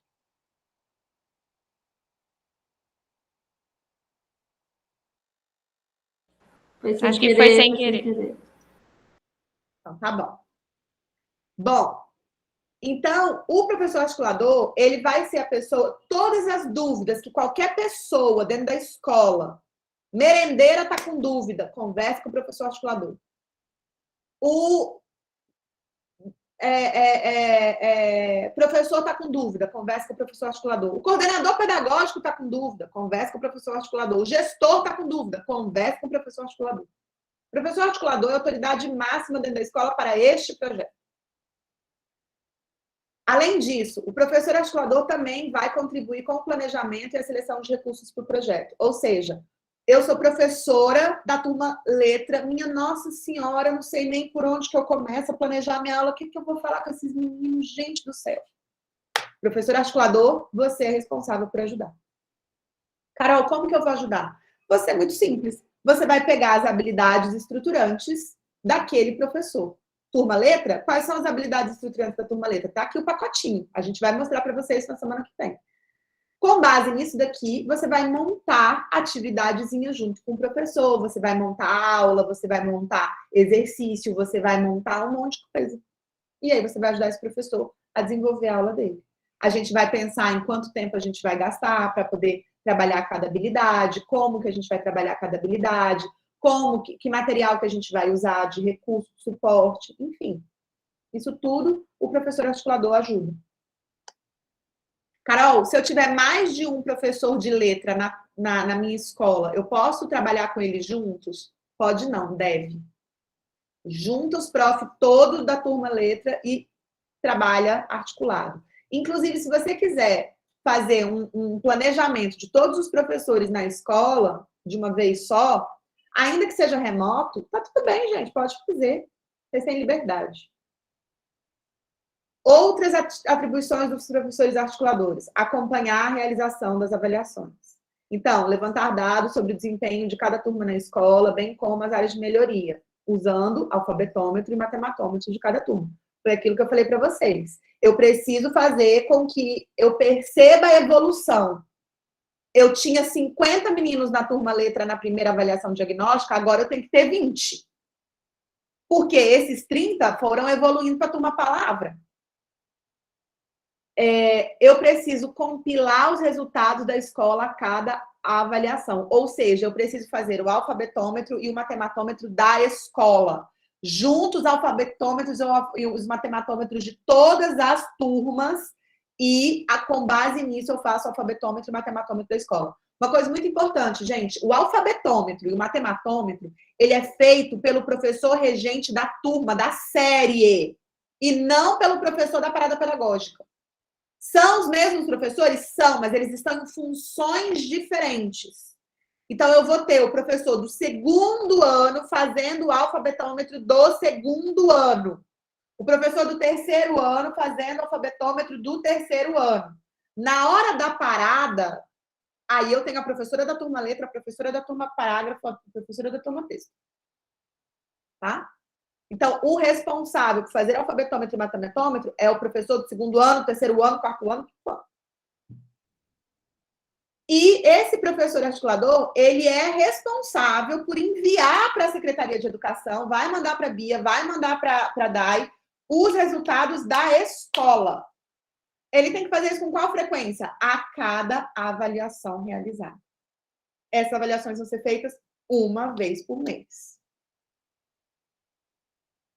Acho que foi sem querer. Então, tá bom. Bom, então, o professor articulador, ele vai ser a pessoa, todas as dúvidas que qualquer pessoa dentro da escola, merendeira está com dúvida, converse com o professor articulador. O professor está com dúvida, converse com o professor articulador. O coordenador pedagógico está com dúvida, converse com o professor articulador. O gestor está com dúvida, converse com o professor articulador. O professor articulador é a autoridade máxima dentro da escola para este projeto. Além disso, o professor articulador também vai contribuir com o planejamento e a seleção de recursos para o projeto. Ou seja, eu sou professora da turma letra, minha Nossa Senhora, eu não sei nem por onde que eu começo a planejar a minha aula, o que eu vou falar com esses meninos, gente do céu. Professor articulador, você é responsável por ajudar. Carol, como que eu vou ajudar? Você é muito simples. Você vai pegar as habilidades estruturantes daquele professor. Turma letra, quais são as habilidades estruturantes da turma letra? Tá aqui o pacotinho. A gente vai mostrar para vocês na semana que vem. Com base nisso daqui, você vai montar atividadezinha junto com o professor, você vai montar aula, você vai montar exercício, você vai montar um monte de coisa. E aí você vai ajudar esse professor a desenvolver a aula dele. A gente vai pensar em quanto tempo a gente vai gastar para poder trabalhar cada habilidade, como que a gente vai trabalhar cada habilidade, que material que a gente vai usar de recurso, suporte, enfim. Isso tudo o professor articulador ajuda. Carol, se eu tiver mais de um professor de letra na minha escola, eu posso trabalhar com eles juntos? Pode não, deve. Junta os prof todos da turma letra e trabalha articulado. Inclusive, se você quiser fazer um planejamento de todos os professores na escola, de uma vez só, ainda que seja remoto, tá tudo bem, gente, pode fazer. Vocês têm liberdade. Outras atribuições dos professores articuladores: acompanhar a realização das avaliações. Então, levantar dados sobre o desempenho de cada turma na escola, bem como as áreas de melhoria, usando alfabetômetro e matematômetro de cada turma. Foi aquilo que eu falei para vocês. Eu preciso fazer com que eu perceba a evolução. Eu tinha 50 meninos na turma letra na primeira avaliação diagnóstica, agora eu tenho que ter 20. Porque esses 30 foram evoluindo para a turma palavra. Eu preciso compilar os resultados da escola a cada avaliação. Ou seja, eu preciso fazer o alfabetômetro e o matematômetro da escola. Juntos, os alfabetômetros e os matematômetros de todas as turmas. E, com base nisso, eu faço o alfabetômetro e o matematômetro da escola. Uma coisa muito importante, gente. O alfabetômetro e o matematômetro, ele é feito pelo professor regente da turma, da série. E não pelo professor da parada pedagógica. São os mesmos professores? São, mas eles estão em funções diferentes. Então, eu vou ter o professor do segundo ano fazendo o alfabetômetro do segundo ano. O professor do terceiro ano fazendo o alfabetômetro do terceiro ano. Na hora da parada, aí eu tenho a professora da turma letra, a professora da turma parágrafo, a professora da turma texto. Tá? Então, o responsável por fazer alfabetômetro e matematômetro é o professor do segundo ano, terceiro ano, quarto ano, quinto ano. E esse professor articulador, ele é responsável por enviar para a Secretaria de Educação, vai mandar para a Bia, vai mandar para a DAI, os resultados da escola. Ele tem que fazer isso com qual frequência? A cada avaliação realizada. Essas avaliações vão ser feitas uma vez por mês.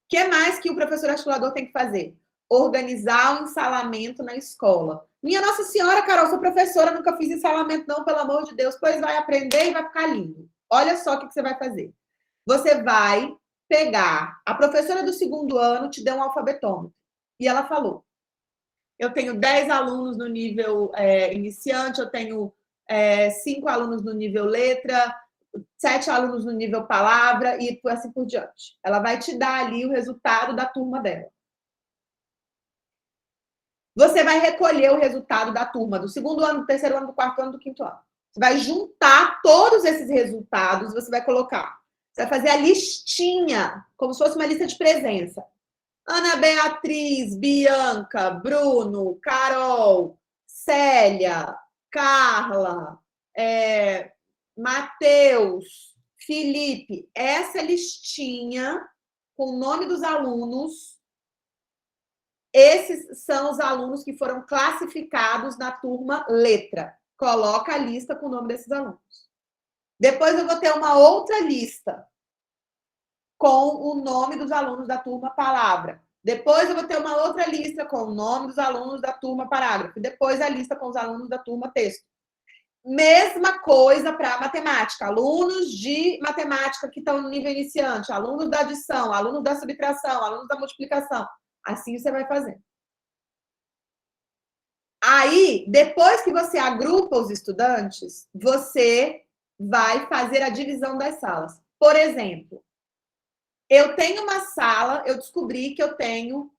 O que mais que o professor articulador tem que fazer? Organizar o ensalamento na escola. Minha Nossa Senhora, Carol, sou professora, nunca fiz ensalamento não, pelo amor de Deus. Pois vai aprender e vai ficar lindo. Olha só o que você vai fazer. Você vai pegar... A professora do segundo ano te deu um alfabetômetro. E ela falou, eu tenho 10 alunos no nível iniciante, eu tenho 5 alunos no nível letra, 7 alunos no nível palavra e assim por diante. Ela vai te dar ali o resultado da turma dela. Você vai recolher o resultado da turma do segundo ano, do terceiro ano, do quarto ano, do quinto ano. Você vai juntar todos esses resultados, você vai colocar. Você vai fazer a listinha, como se fosse uma lista de presença. Ana Beatriz, Bianca, Bruno, Carol, Célia, Carla, Matheus, Felipe, essa listinha com o nome dos alunos, esses são os alunos que foram classificados na turma letra. Coloca a lista com o nome desses alunos. Depois eu vou ter uma outra lista com o nome dos alunos da turma palavra. Depois eu vou ter uma outra lista com o nome dos alunos da turma parágrafo. Depois a lista com os alunos da turma texto. Mesma coisa para matemática. Alunos de matemática que estão no nível iniciante, alunos da adição, alunos da subtração, alunos da multiplicação. Assim você vai fazer. Aí, depois que você agrupa os estudantes, você vai fazer a divisão das salas. Por exemplo, eu tenho uma sala, eu descobri que eu tenho,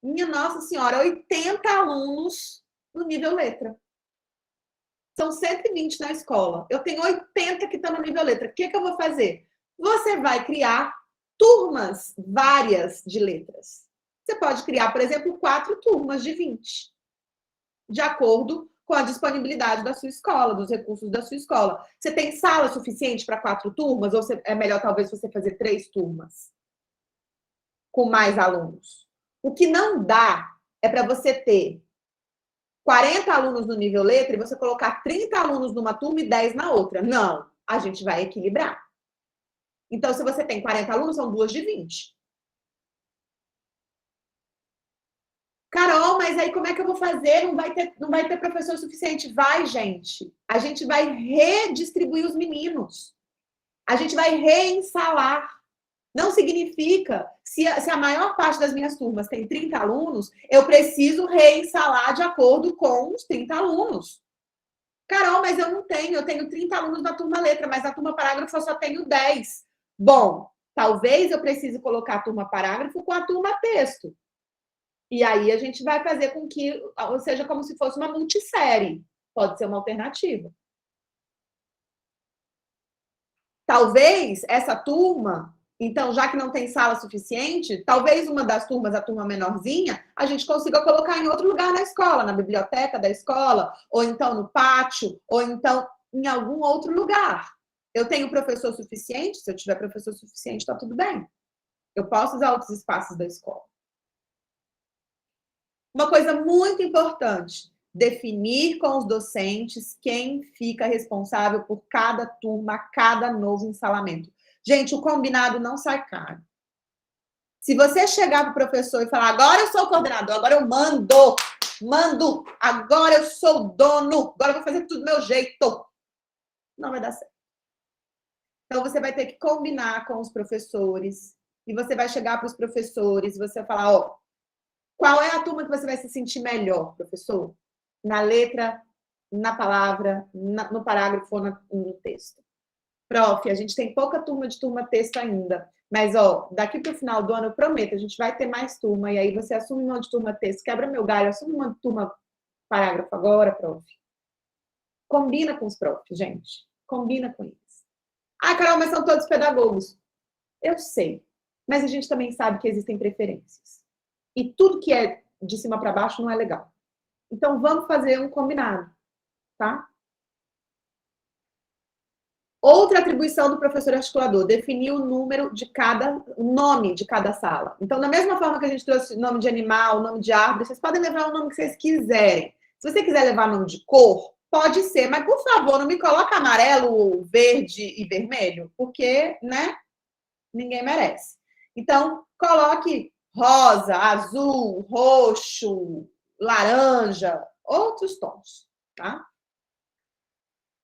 minha Nossa Senhora, 80 alunos no nível letra. São 120 na escola. Eu tenho 80 que estão no nível letra. O que eu vou fazer? Você vai criar turmas várias de letras. Você pode criar, por exemplo, 4 turmas de 20. De acordo com a disponibilidade da sua escola, dos recursos da sua escola. Você tem sala suficiente para 4 turmas? Ou é melhor, talvez, você fazer 3 turmas? Com mais alunos. O que não dá é para você ter 40 alunos no nível letra e você colocar 30 alunos numa turma e 10 na outra. Não, a gente vai equilibrar. Então, se você tem 40 alunos, são 2 de 20. Carol, mas aí como é que eu vou fazer? Não vai ter professor suficiente. Vai, gente. A gente vai redistribuir os meninos. A gente vai reinsalar. Não significa, se a maior parte das minhas turmas tem 30 alunos, eu preciso reinsalar de acordo com os 30 alunos. Carol, mas eu tenho 30 alunos na turma letra, mas na turma parágrafo eu só tenho 10. Bom, talvez eu precise colocar a turma parágrafo com a turma texto. E aí a gente vai fazer com que seja como se fosse uma multissérie. Pode ser uma alternativa. Talvez essa turma, então, já que não tem sala suficiente, talvez uma das turmas, a turma menorzinha, a gente consiga colocar em outro lugar na escola, na biblioteca da escola, ou então no pátio, ou então em algum outro lugar. Eu tenho professor suficiente? Se eu tiver professor suficiente, está tudo bem. Eu posso usar outros espaços da escola. Uma coisa muito importante, definir com os docentes quem fica responsável por cada turma, cada novo ensalamento. Gente, o combinado não sai caro. Se você chegar para o professor e falar, agora eu sou o coordenador, agora eu mando, agora eu sou o dono, agora eu vou fazer tudo do meu jeito, não vai dar certo. Então, você vai ter que combinar com os professores e você vai chegar para os professores e você vai falar, ó, qual é a turma que você vai se sentir melhor, professor? Na letra, na palavra, no parágrafo ou no texto? Prof, a gente tem pouca turma de turma texto ainda, mas ó, daqui para o final do ano eu prometo, a gente vai ter mais turma, e aí você assume uma de turma texto, quebra meu galho, assume uma de turma parágrafo agora, prof. Combina com os profs, gente. Combina com eles. Ah, Carol, mas são todos pedagogos. Eu sei, mas a gente também sabe que existem preferências. E tudo que é de cima para baixo não é legal. Então, vamos fazer um combinado, tá? Outra atribuição do professor articulador, definir o nome de cada sala. Então, da mesma forma que a gente trouxe nome de animal, nome de árvore, vocês podem levar o nome que vocês quiserem. Se você quiser levar nome de cor, pode ser, mas, por favor, não me coloque amarelo, verde e vermelho, porque, né, ninguém merece. Então, coloque rosa, azul, roxo, laranja, outros tons, tá?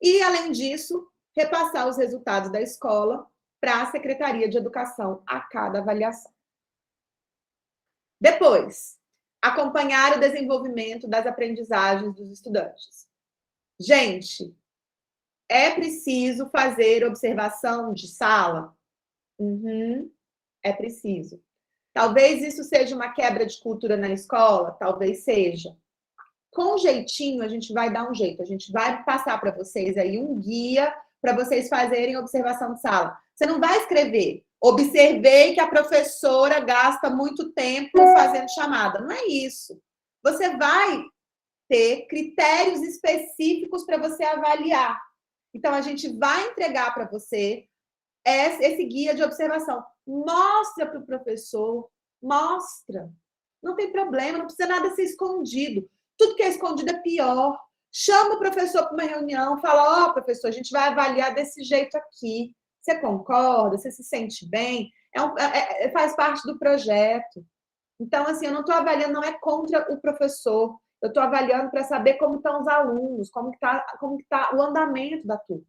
E, além disso, repassar os resultados da escola para a Secretaria de Educação a cada avaliação. Depois, acompanhar o desenvolvimento das aprendizagens dos estudantes. Gente, é preciso fazer observação de sala? É preciso. Talvez isso seja uma quebra de cultura na escola? Talvez seja. Com jeitinho, a gente vai dar um jeito. A gente vai passar para vocês aí um guia para vocês fazerem observação de sala. Você não vai escrever, observei que a professora gasta muito tempo fazendo chamada. Não é isso. Você vai ter critérios específicos para você avaliar. Então, a gente vai entregar para você esse guia de observação. Mostra para o professor, mostra. Não tem problema, não precisa nada ser escondido. Tudo que é escondido é pior. Chama o professor para uma reunião, fala, ó, professor, a gente vai avaliar desse jeito aqui. Você concorda? Você se sente bem? Faz parte do projeto. Então, assim, eu não estou avaliando, não é contra o professor. Eu estou avaliando para saber como estão os alunos, como que tá o andamento da turma.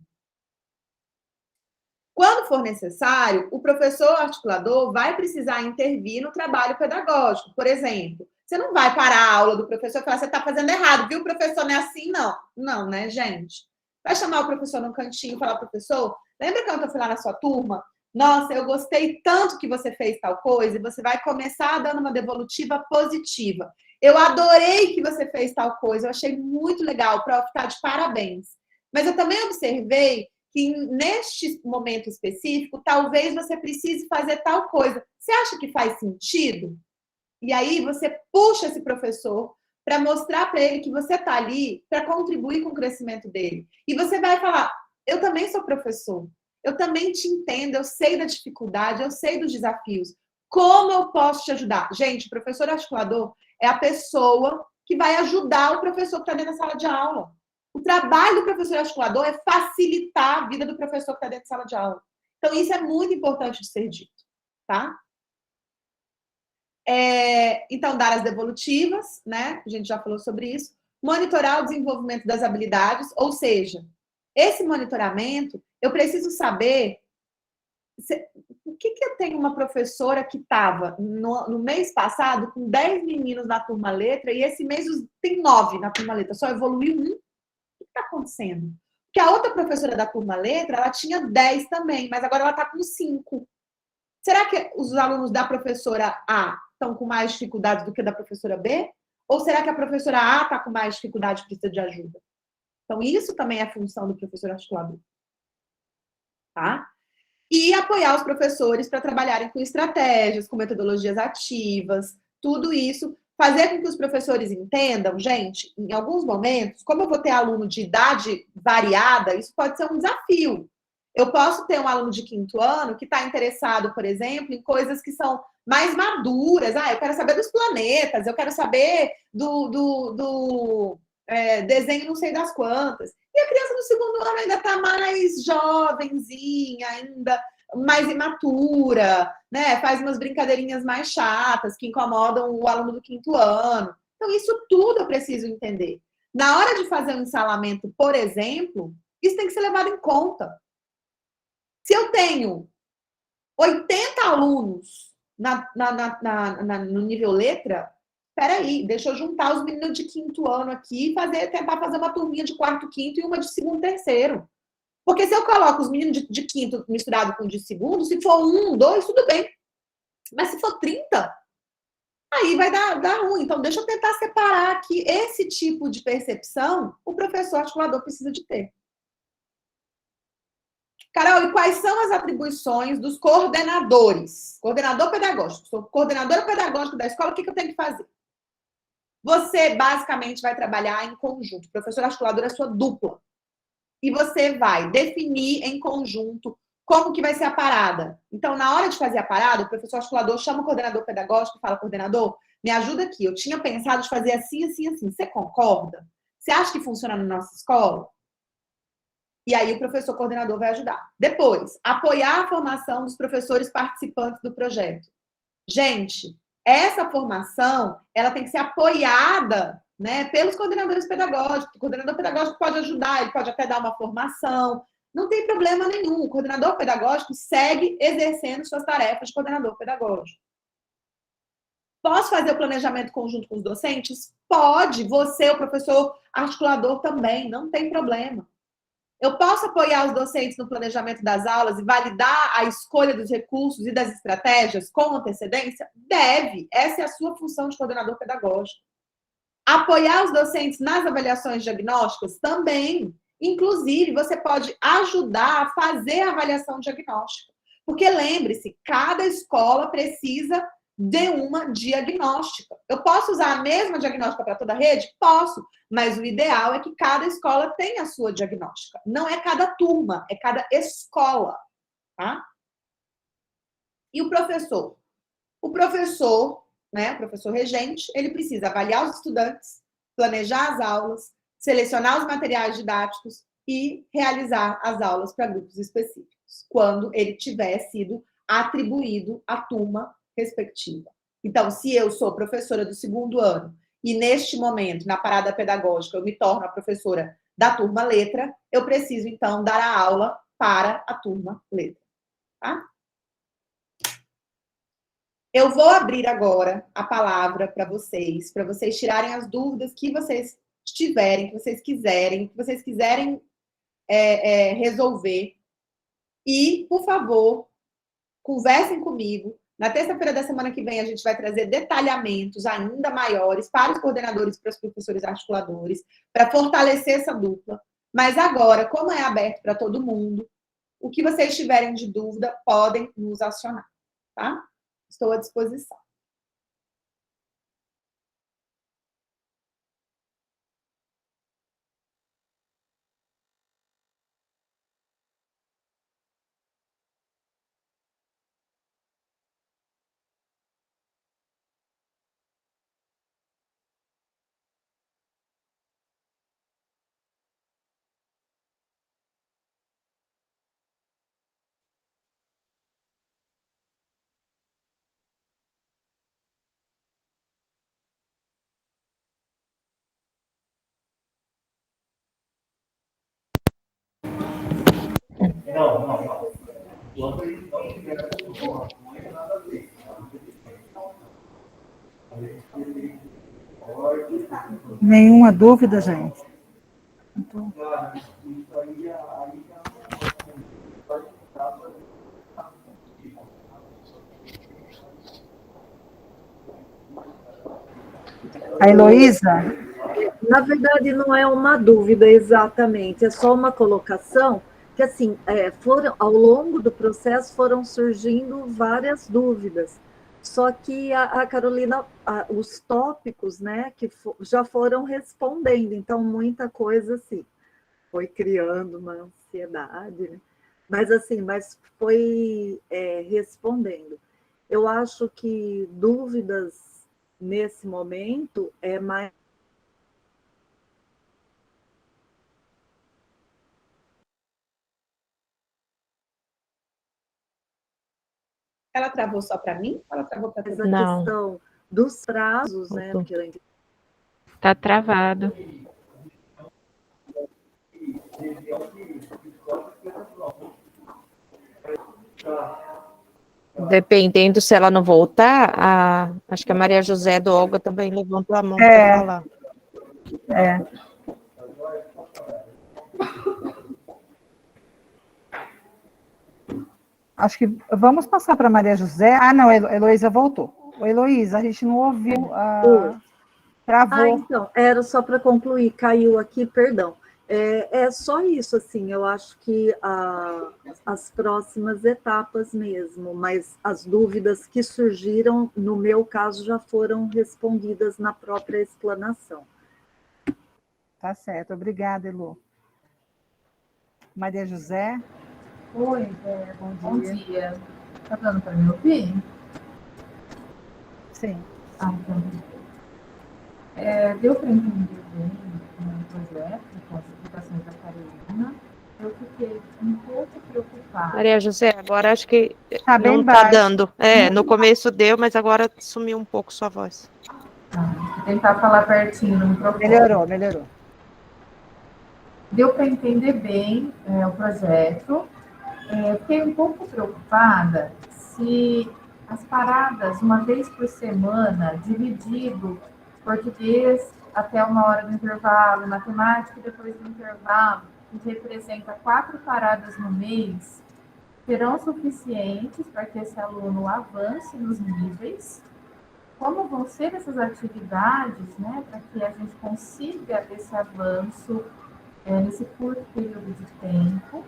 Quando for necessário, o professor articulador vai precisar intervir no trabalho pedagógico. Por exemplo, você não vai parar a aula do professor e falar, você está fazendo errado, viu, professor? Não é assim, não. Não, né, gente? Vai chamar o professor num cantinho e falar, professor, lembra quando eu fui lá na sua turma? Nossa, eu gostei tanto que você fez tal coisa, e você vai começar dando uma devolutiva positiva. Eu adorei que você fez tal coisa, eu achei muito legal, prof, tá de parabéns. Mas eu também observei que neste momento específico, talvez você precise fazer tal coisa. Você acha que faz sentido? E aí você puxa esse professor para mostrar para ele que você está ali para contribuir com o crescimento dele. E você vai falar, eu também sou professor, eu também te entendo, eu sei da dificuldade, eu sei dos desafios. Como eu posso te ajudar? Gente, o professor articulador é a pessoa que vai ajudar o professor que está dentro da sala de aula. O trabalho do professor articulador é facilitar a vida do professor que está dentro da sala de aula. Então, isso é muito importante de ser dito, tá? Então, dar as devolutivas, né? A gente já falou sobre isso. Monitorar o desenvolvimento das habilidades, ou seja, esse monitoramento, eu preciso saber por que eu tenho uma professora que estava no mês passado com 10 meninos na turma letra e esse mês tem 9 na turma letra, só evoluiu um? O que está acontecendo? Porque a outra professora da turma letra, ela tinha 10 também, mas agora ela está com 5. Será que os alunos da professora A estão com mais dificuldade do que da professora B? Ou será que a professora A está com mais dificuldade e precisa de ajuda? Então, isso também é função do professor articulador. Tá? E apoiar os professores para trabalharem com estratégias, com metodologias ativas, tudo isso. Fazer com que os professores entendam, gente, em alguns momentos, como eu vou ter aluno de idade variada, isso pode ser um desafio. Eu posso ter um aluno de 5º ano que está interessado, por exemplo, em coisas que são mais maduras. Eu quero saber dos planetas, eu quero saber do desenho não sei das quantas. E a criança do 2º ano ainda está mais jovenzinha, ainda mais imatura, né? Faz umas brincadeirinhas mais chatas que incomodam o aluno do 5º ano. Então, isso tudo eu preciso entender. Na hora de fazer um ensalamento, por exemplo, isso tem que ser levado em conta. Se eu tenho 80 alunos no nível letra, peraí, deixa eu juntar os meninos de 5º ano aqui e tentar fazer uma turminha de 4º, 5º e uma de 2º, 3º. Porque se eu coloco os meninos de 5º misturado com de 2º, se for 1, 2, tudo bem. Mas se for 30, aí vai dar ruim. Então, deixa eu tentar separar aqui esse tipo de percepção, o professor articulador precisa de ter. Carol, e quais são as atribuições dos coordenadores? Coordenador pedagógico. Sou coordenadora pedagógica da escola, o que eu tenho que fazer? Você, basicamente, vai trabalhar em conjunto. O professor articulador é sua dupla. E você vai definir em conjunto como que vai ser a parada. Então, na hora de fazer a parada, o professor articulador chama o coordenador pedagógico e fala, coordenador, me ajuda aqui. Eu tinha pensado de fazer assim, assim, assim. Você concorda? Você acha que funciona na nossa escola? E aí o professor coordenador vai ajudar. Depois, apoiar a formação dos professores participantes do projeto. Gente, essa formação, ela tem que ser apoiada, né, pelos coordenadores pedagógicos. O coordenador pedagógico pode ajudar, ele pode até dar uma formação. Não tem problema nenhum. O coordenador pedagógico segue exercendo suas tarefas de coordenador pedagógico. Posso fazer o planejamento conjunto com os docentes? Pode. Você, o professor articulador, também. Não tem problema. Eu posso apoiar os docentes no planejamento das aulas e validar a escolha dos recursos e das estratégias com antecedência? Deve. Essa é a sua função de coordenador pedagógico. Apoiar os docentes nas avaliações diagnósticas? Também. Inclusive, você pode ajudar a fazer a avaliação diagnóstica. Porque lembre-se, cada escola precisa de uma diagnóstica. Eu posso usar a mesma diagnóstica para toda a rede? Posso, mas o ideal é que cada escola tenha a sua diagnóstica. Não é cada turma, é cada escola, tá? E o professor? O professor, né, o professor regente, ele precisa avaliar os estudantes, planejar as aulas, selecionar os materiais didáticos e realizar as aulas para grupos específicos, quando ele tiver sido atribuído à turma respectiva. Então, se eu sou professora do 2º ano e neste momento, na parada pedagógica, eu me torno a professora da turma letra, eu preciso, então, dar a aula para a turma letra, tá? Eu vou abrir agora a palavra para vocês tirarem as dúvidas que vocês tiverem, que vocês quiserem resolver. E, por favor, conversem comigo. Na terça-feira da semana que vem, a gente vai trazer detalhamentos ainda maiores para os coordenadores e para os professores articuladores, para fortalecer essa dupla. Mas agora, como é aberto para todo mundo, o que vocês tiverem de dúvida, podem nos acionar, tá? Estou à disposição. Nenhuma dúvida, gente? Então... A Heloísa? Na verdade, não é uma dúvida exatamente, é só uma colocação que, assim, ao longo do processo foram surgindo várias dúvidas, só que a Carolina, os tópicos, né, já foram respondendo, então muita coisa, assim, foi criando uma ansiedade, né? Mas foi respondendo. Eu acho que dúvidas nesse momento é mais. Ela travou só para mim? Ou ela travou para todo mundo? A questão dos prazos, né? Porque tá travado. Dependendo se ela não voltar, acho que a Maria José do Olga também levantou a mão para falar. Acho que vamos passar para a Maria José. Ah, não, a Heloísa voltou. Ô, Heloísa, a gente não ouviu. Travou. Então, era só para concluir, caiu aqui, perdão. É só isso, assim, eu acho que as próximas etapas mesmo, mas as dúvidas que surgiram, no meu caso, já foram respondidas na própria explanação. Tá certo, obrigada, Elo. Maria José? Oi, bom dia. Está dando para me ouvir? Sim. Então. Deu para entender bem o projeto, com as explicações da Carolina. Eu fiquei um pouco preocupada. Maria José, agora acho que tá não está dando. No começo deu, mas agora sumiu um pouco sua voz. Vou tentar falar pertinho no microfone. Melhorou. Deu para entender bem o projeto. Fiquei um pouco preocupada se as paradas, uma vez por semana, dividido português até 1 hora do intervalo, matemática depois do intervalo, que representa 4 paradas no mês, serão suficientes para que esse aluno avance nos níveis. Como vão ser essas atividades, né, para que a gente consiga esse avanço nesse curto período de tempo?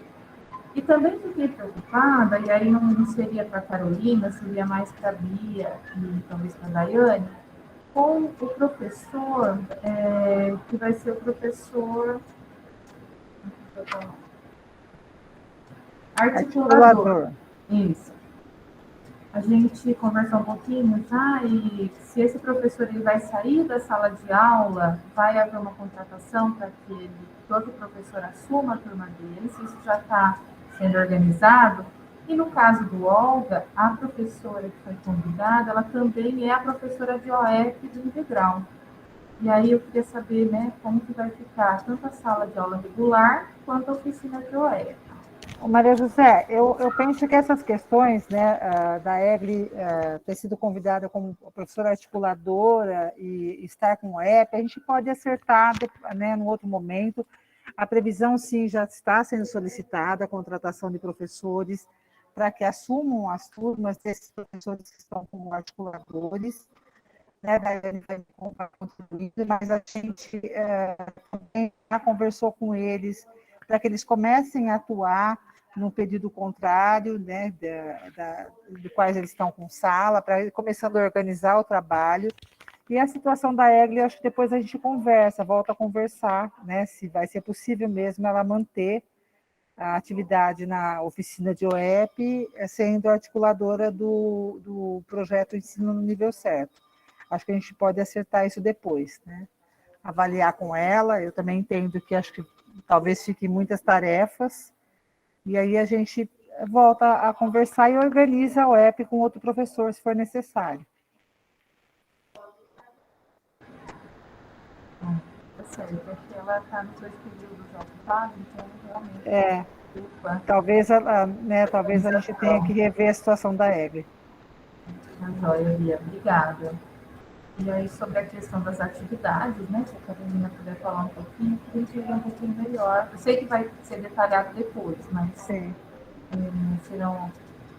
E também fiquei preocupada, e aí não seria para a Carolina, seria mais para a Bia e talvez para a Daiane, com o professor, que vai ser o professor articulador. Isso. A gente conversou um pouquinho já, e se esse professor ele vai sair da sala de aula, vai haver uma contratação para que todo professor assuma a turma dele, se isso já está sendo organizado. E no caso do Olga, a professora que foi convidada, ela também é a professora de OF do integral. E aí eu queria saber, né, como que vai ficar tanto a sala de aula regular quanto a oficina de OF. Maria José, eu penso que essas questões, né, da Egli ter sido convidada como professora articuladora e estar com o OEP, a gente pode acertar, né, num outro momento. A previsão, sim, já está sendo solicitada, a contratação de professores para que assumam as turmas desses professores que estão como articuladores, né, da contribuindo, mas a gente também já conversou com eles para que eles comecem a atuar no período contrário, né, de quais eles estão com sala, para ir começando a organizar o trabalho. E a situação da Egli, acho que depois a gente volta a conversar, né, se vai ser possível mesmo ela manter a atividade na oficina de OEP, sendo articuladora do projeto Ensino no Nível Certo. Acho que a gente pode acertar isso depois, né? Avaliar com ela, eu também entendo que acho que talvez fiquem muitas tarefas, e aí a gente volta a conversar e organiza a OEP com outro professor, se for necessário. certo. É que ela está nos 2 períodos ocupados, então realmente preocupa. Talvez a gente tenha que rever a situação da Egli. Tá joia, Bia. Obrigada. E aí, sobre a questão das atividades, né? Se a Carolina puder falar um pouquinho, para a gente ver um pouquinho melhor. Eu sei que vai ser detalhado depois, mas serão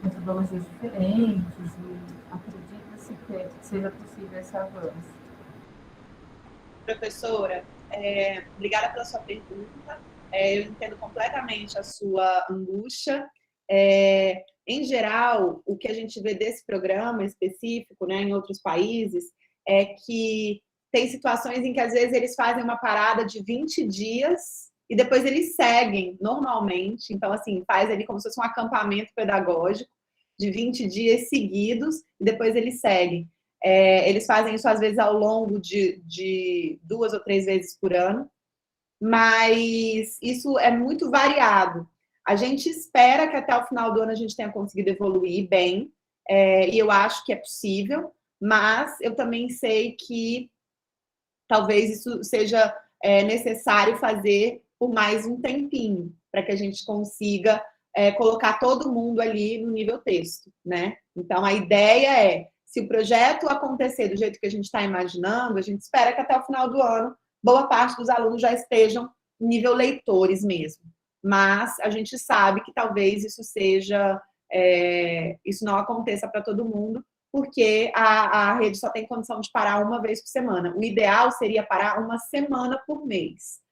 metodologias diferentes e acredita-se que seja possível esse avanço. Professora, obrigada pela sua pergunta. Eu entendo completamente a sua angústia. Em geral, o que a gente vê desse programa específico, né, em outros países, é que tem situações em que, às vezes, eles fazem uma parada de 20 dias e depois eles seguem normalmente. Então, assim, faz ali como se fosse um acampamento pedagógico de 20 dias seguidos e depois eles seguem. Eles fazem isso, às vezes, ao longo de 2 ou 3 vezes por ano, mas isso é muito variado. A gente espera que até o final do ano a gente tenha conseguido evoluir bem, e eu acho que é possível, mas eu também sei que talvez isso seja necessário fazer por mais um tempinho, para que a gente consiga colocar todo mundo ali no nível texto, né? Então, a ideia é, se o projeto acontecer do jeito que a gente está imaginando, a gente espera que até o final do ano, boa parte dos alunos já estejam no nível leitores mesmo. Mas a gente sabe que talvez isso isso não aconteça para todo mundo, porque a rede só tem condição de parar uma vez por semana. O ideal seria parar uma semana por mês.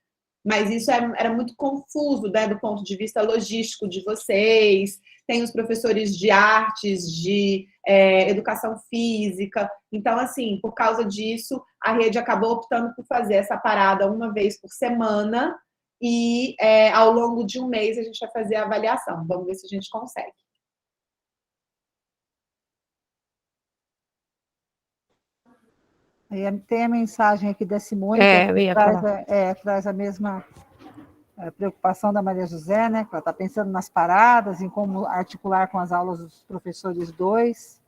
Mas isso era muito confuso, né, do ponto de vista logístico de vocês. Tem os professores de artes, de educação física. Então, assim, por causa disso, a rede acabou optando por fazer essa parada uma vez por semana e, ao longo de um mês, a gente vai fazer a avaliação. Vamos ver se a gente consegue. Tem a mensagem aqui da Simone, que traz a mesma preocupação da Maria José, né? Que ela está pensando nas paradas, em como articular com as aulas dos professores 2,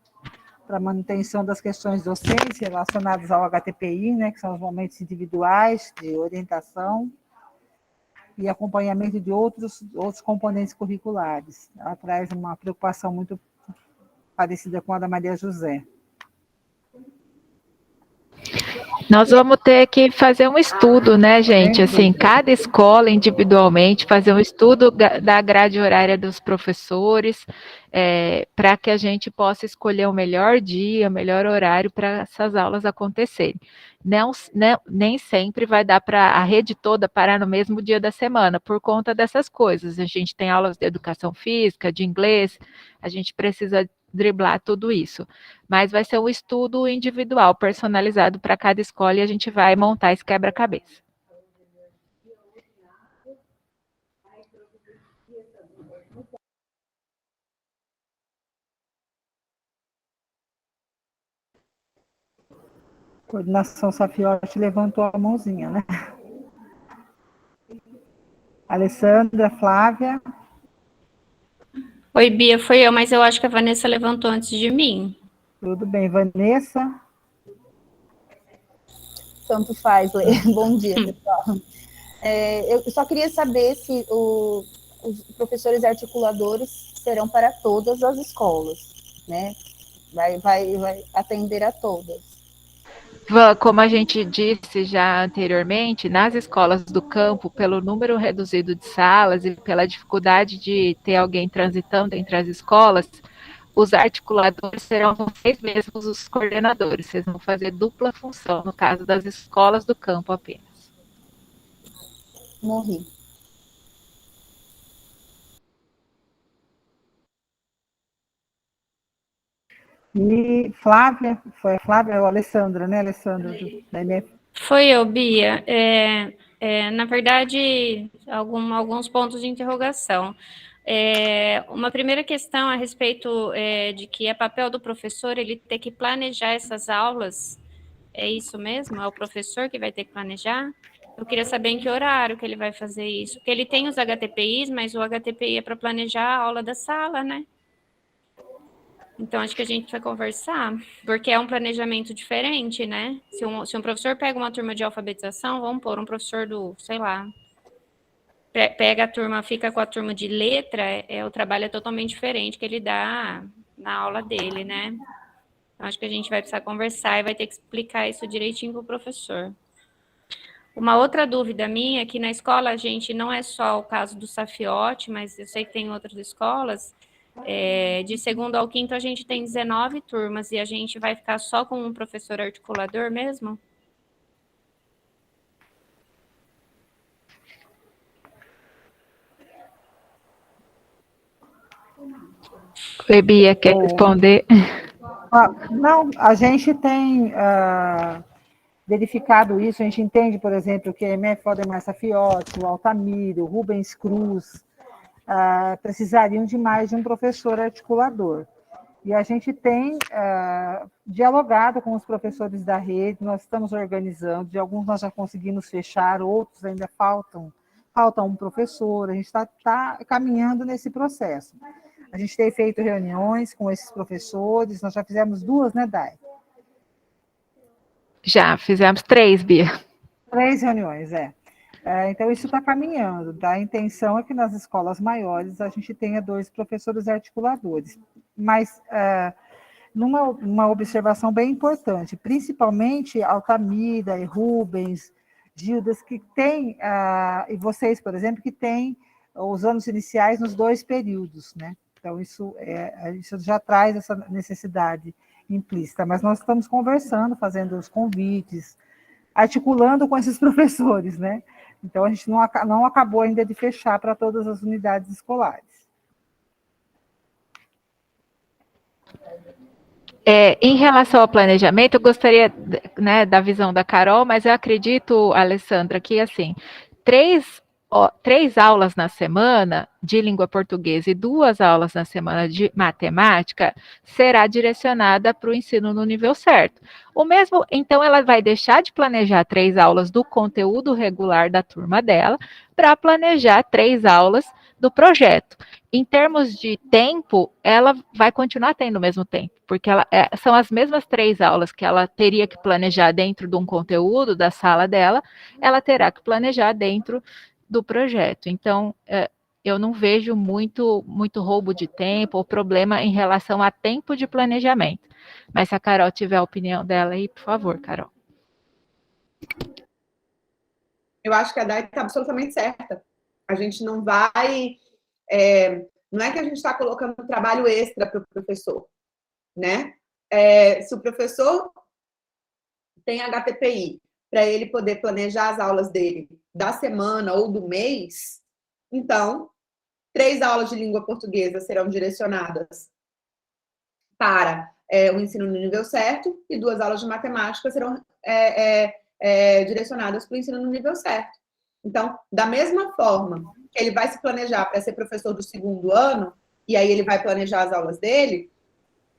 para manutenção das questões docentes relacionadas ao HTPI, né? Que são os momentos individuais de orientação e acompanhamento de outros componentes curriculares. Ela traz uma preocupação muito parecida com a da Maria José. Nós vamos ter que fazer um estudo, né, gente? Assim, cada escola individualmente, fazer um estudo da grade horária dos professores, para que a gente possa escolher o melhor dia, o melhor horário para essas aulas acontecerem. Nem sempre vai dar para a rede toda parar no mesmo dia da semana, por conta dessas coisas. A gente tem aulas de educação física, de inglês, a gente precisa driblar tudo isso, mas vai ser um estudo individual, personalizado para cada escola e a gente vai montar esse quebra-cabeça. Coordenação Safiotti levantou a mãozinha, né? Alessandra, Flávia. Oi, Bia, foi eu, mas eu acho que a Vanessa levantou antes de mim. Tudo bem, Vanessa? Tanto faz, Lê. Bom dia, pessoal. Eu só queria saber se os professores articuladores serão para todas as escolas, né? Vai atender a todas. Como a gente disse já anteriormente, nas escolas do campo, pelo número reduzido de salas e pela dificuldade de ter alguém transitando entre as escolas, os articuladores serão vocês mesmos os coordenadores. Vocês vão fazer dupla função, no caso das escolas do campo apenas. Morri. E Flávia, foi a Flávia ou a Alessandra, né, Alessandra? Foi eu, Bia. Na verdade, alguns pontos de interrogação. Uma primeira questão a respeito de que é papel do professor ele ter que planejar essas aulas. É isso mesmo? É o professor que vai ter que planejar? Eu queria saber em que horário que ele vai fazer isso. Porque ele tem os HTPIs, mas o HTPI é para planejar a aula da sala, né? Então, acho que a gente vai conversar, porque é um planejamento diferente, né? Se um professor pega uma turma de alfabetização, vamos pôr um professor do, sei lá, pega a turma, fica com a turma de letra, o trabalho é totalmente diferente que ele dá na aula dele, né? Então, acho que a gente vai precisar conversar e vai ter que explicar isso direitinho para o professor. Uma outra dúvida minha é que na escola a gente não é só o caso do Safiote, mas eu sei que tem outras escolas. De segundo ao quinto a gente tem 19 turmas e a gente vai ficar só com um professor articulador mesmo? Bia, quer responder? Não, a gente tem verificado isso, a gente entende, por exemplo, que a MF Valdemar Safiotti, o Altamiro, o Rubens Cruz, precisariam de mais de um professor articulador. E a gente tem dialogado com os professores da rede, nós estamos organizando, de alguns nós já conseguimos fechar, outros ainda falta um professor, a gente está caminhando nesse processo. A gente tem feito reuniões com esses professores, nós já fizemos 2, né, Dai? Já, fizemos 3, Bia. 3 reuniões, então, isso está caminhando. Tá? A intenção é que nas escolas maiores a gente tenha 2 professores articuladores. Mas, numa observação bem importante, principalmente Altamira e Rubens, Gildas, que tem, e vocês, por exemplo, que têm os anos iniciais nos 2 períodos, né? Então, isso já traz essa necessidade implícita. Mas nós estamos conversando, fazendo os convites, articulando com esses professores, né? Então, a gente não acabou ainda de fechar para todas as unidades escolares. Em relação ao planejamento, eu gostaria, né, da visão da Carol, mas eu acredito, Alessandra, que assim, 3 aulas na semana de língua portuguesa e 2 aulas na semana de matemática será direcionada para o ensino no nível certo. O mesmo, então, ela vai deixar de planejar 3 aulas do conteúdo regular da turma dela para planejar 3 aulas do projeto. Em termos de tempo, ela vai continuar tendo o mesmo tempo, porque são as mesmas 3 aulas que ela teria que planejar dentro de um conteúdo da sala dela, ela terá que planejar dentro do projeto. Então, eu não vejo muito roubo de tempo ou problema em relação a tempo de planejamento. Mas se a Carol tiver a opinião dela aí, por favor, Carol. Eu acho que a Dai está absolutamente certa. A gente não vai... não é que a gente está colocando um trabalho extra para o professor, né? Se o professor tem HTPI para ele poder planejar as aulas dele da semana ou do mês, então, 3 aulas de língua portuguesa serão direcionadas para o ensino no nível certo e 2 aulas de matemática serão direcionadas para o ensino no nível certo. Então, da mesma forma que ele vai se planejar para ser professor do 2º ano, e aí ele vai planejar as aulas dele,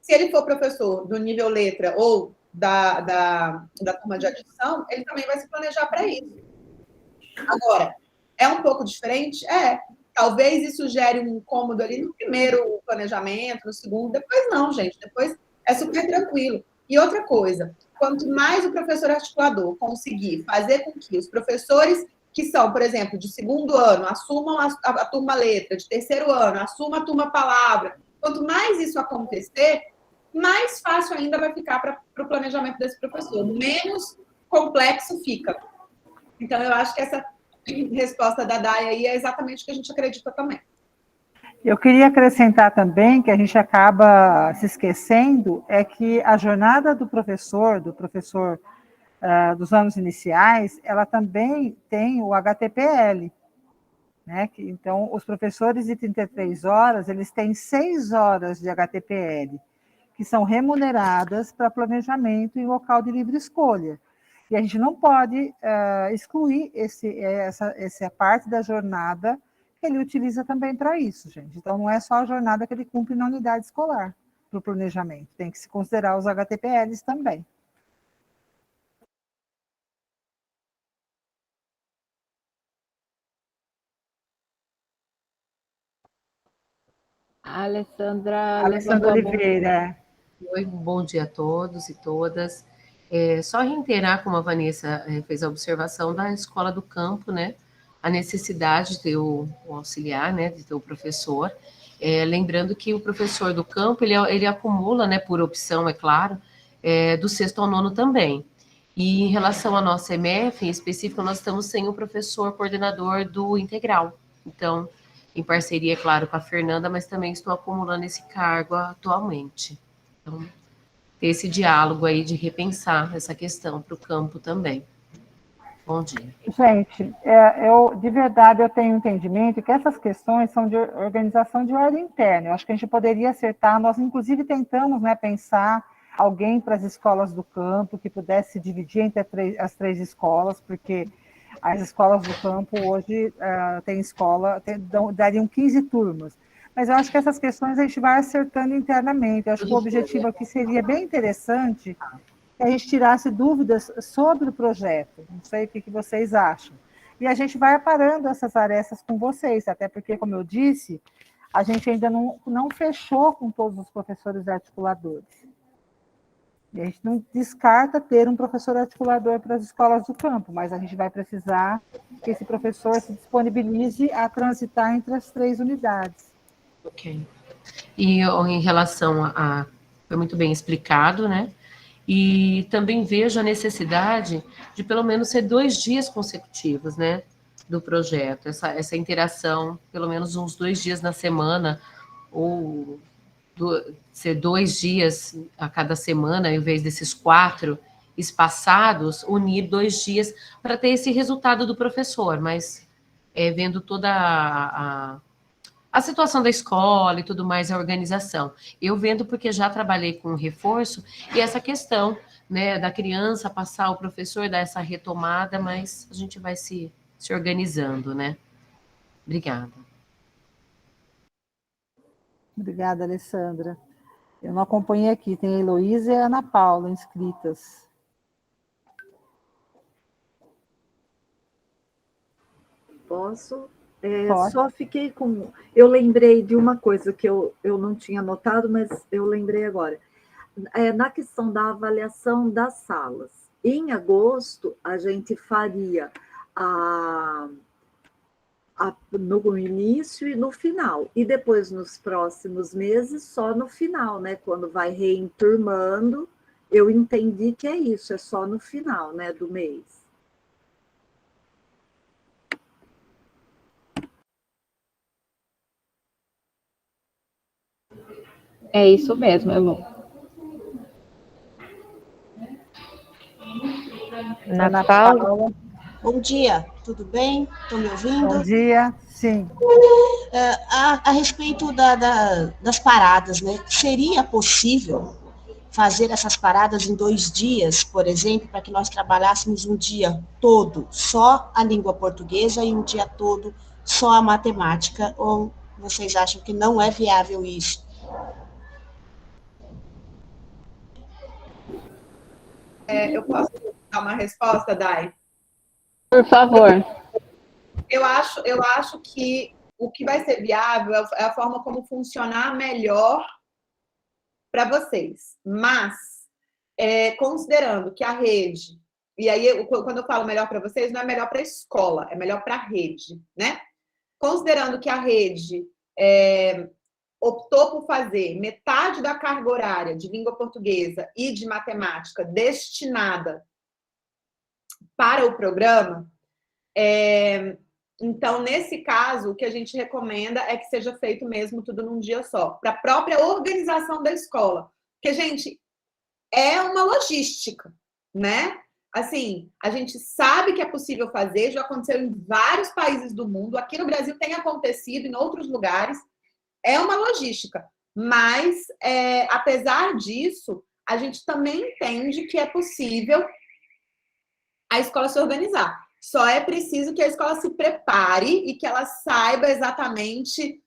se ele for professor do nível letra ou da turma de adição, ele também vai se planejar para isso. Agora, é um pouco diferente? Talvez isso gere um incômodo ali no primeiro planejamento, no segundo, depois não, gente, depois é super tranquilo. E outra coisa, quanto mais o professor articulador conseguir fazer com que os professores que são, por exemplo, de 2º ano, assumam a turma letra, de 3º ano, assumam a turma palavra, quanto mais isso acontecer, mais fácil ainda vai ficar para o planejamento desse professor, menos complexo fica. Então, eu acho que essa resposta da Dai aí é exatamente o que a gente acredita também. Eu queria acrescentar também que a gente acaba se esquecendo é que a jornada do professor dos anos iniciais, ela também tem o HTPL, né? Então, os professores de 33 horas, eles têm 6 horas de HTPL, que são remuneradas para planejamento em local de livre escolha. E a gente não pode excluir essa parte da jornada que ele utiliza também para isso, gente. Então, não é só a jornada que ele cumpre na unidade escolar para o planejamento, tem que se considerar os HTPLs também. A Alessandra Alessandra levantou a mão. Oliveira. Oi, bom dia a todos e todas. Só reiterar, como a Vanessa fez a observação da escola do campo, né? A necessidade de ter o auxiliar, né? De ter o professor. Lembrando que o professor do campo, ele acumula, né? Por opção, é claro, do 6º ao 9º também. E em relação à nossa EMF, em específico, nós estamos sem o professor coordenador do integral. Então, em parceria, é claro, com a Fernanda, mas também estou acumulando esse cargo atualmente. Então, ter esse diálogo aí de repensar essa questão para o campo também. Bom dia. Gente, de verdade, eu tenho entendimento que essas questões são de organização de ordem interna. Eu acho que a gente poderia acertar, nós inclusive tentamos, né, pensar alguém para as escolas do campo que pudesse dividir entre as 3 escolas, porque as escolas do campo hoje dariam 15 turmas. Mas eu acho que essas questões a gente vai acertando internamente. Eu acho que o objetivo aqui seria bem interessante que a gente tirasse dúvidas sobre o projeto. Não sei o que vocês acham. E a gente vai aparando essas arestas com vocês, até porque, como eu disse, a gente ainda não fechou com todos os professores articuladores. E a gente não descarta ter um professor articulador para as escolas do campo, mas a gente vai precisar que esse professor se disponibilize a transitar entre as 3 unidades. Ok. E em relação foi muito bem explicado, né? E também vejo a necessidade de pelo menos ser 2 dias consecutivos, né? Do projeto, essa interação, pelo menos uns 2 dias na semana, ou ser 2 dias a cada semana, em vez desses 4 espaçados, unir 2 dias para ter esse resultado do professor, mas vendo toda a situação da escola e tudo mais, a organização. Eu vendo porque já trabalhei com reforço, e essa questão, né, da criança passar o professor, dar essa retomada, mas a gente vai se organizando, né? Obrigada. Obrigada, Alessandra. Eu não acompanhei aqui, tem a Heloísa e a Ana Paula inscritas. Posso? Pode. Só fiquei com... Eu lembrei de uma coisa que eu não tinha notado, mas eu lembrei agora. Na questão da avaliação das salas. Em agosto, a gente faria no início e no final. E depois, nos próximos meses, só no final, né? Quando vai reenturmando, eu entendi que é isso, é só no final, né, do mês. É isso mesmo, Elo. Ana Paula. Bom dia, tudo bem? Estão me ouvindo? Bom dia, sim. A respeito das paradas, né? Seria possível fazer essas paradas em 2 dias, por exemplo, para que nós trabalhássemos um dia todo só a língua portuguesa e um dia todo só a matemática? Ou vocês acham que não é viável isso? Eu posso dar uma resposta, Dai? Por favor. Eu acho que o que vai ser viável é a forma como funcionar melhor para vocês. Mas, considerando que a rede, e aí quando eu falo melhor para vocês, não é melhor para a escola, é melhor para a rede, né? Considerando que a rede optou por fazer metade da carga horária de língua portuguesa e de matemática destinada para o programa, então, nesse caso, o que a gente recomenda é que seja feito mesmo tudo num dia só, para a própria organização da escola. Porque, gente, é uma logística, né? Assim, a gente sabe que é possível fazer, já aconteceu em vários países do mundo, aqui no Brasil tem acontecido, em outros lugares, é uma logística. Mas, apesar disso, a gente também entende que é possível a escola se organizar. Só é preciso que a escola se prepare e que ela saiba exatamente...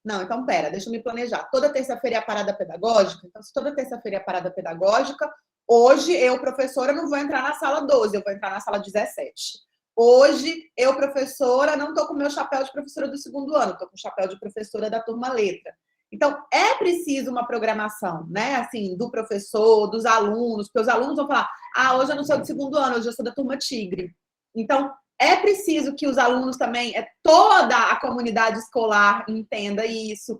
Não, então, deixa eu me planejar. Toda terça-feira é a parada pedagógica? Então, se toda terça-feira é a parada pedagógica, hoje eu, professora, não vou entrar na sala 12, eu vou entrar na sala 17. Hoje, eu, professora, não estou com o meu chapéu de professora do segundo ano, estou com o chapéu de professora da turma letra. Então, é preciso uma programação, né? Assim, do professor, dos alunos, porque os alunos vão falar, hoje eu não sou do segundo ano, hoje eu sou da turma tigre. Então, é preciso que os alunos também, toda a comunidade escolar entenda isso.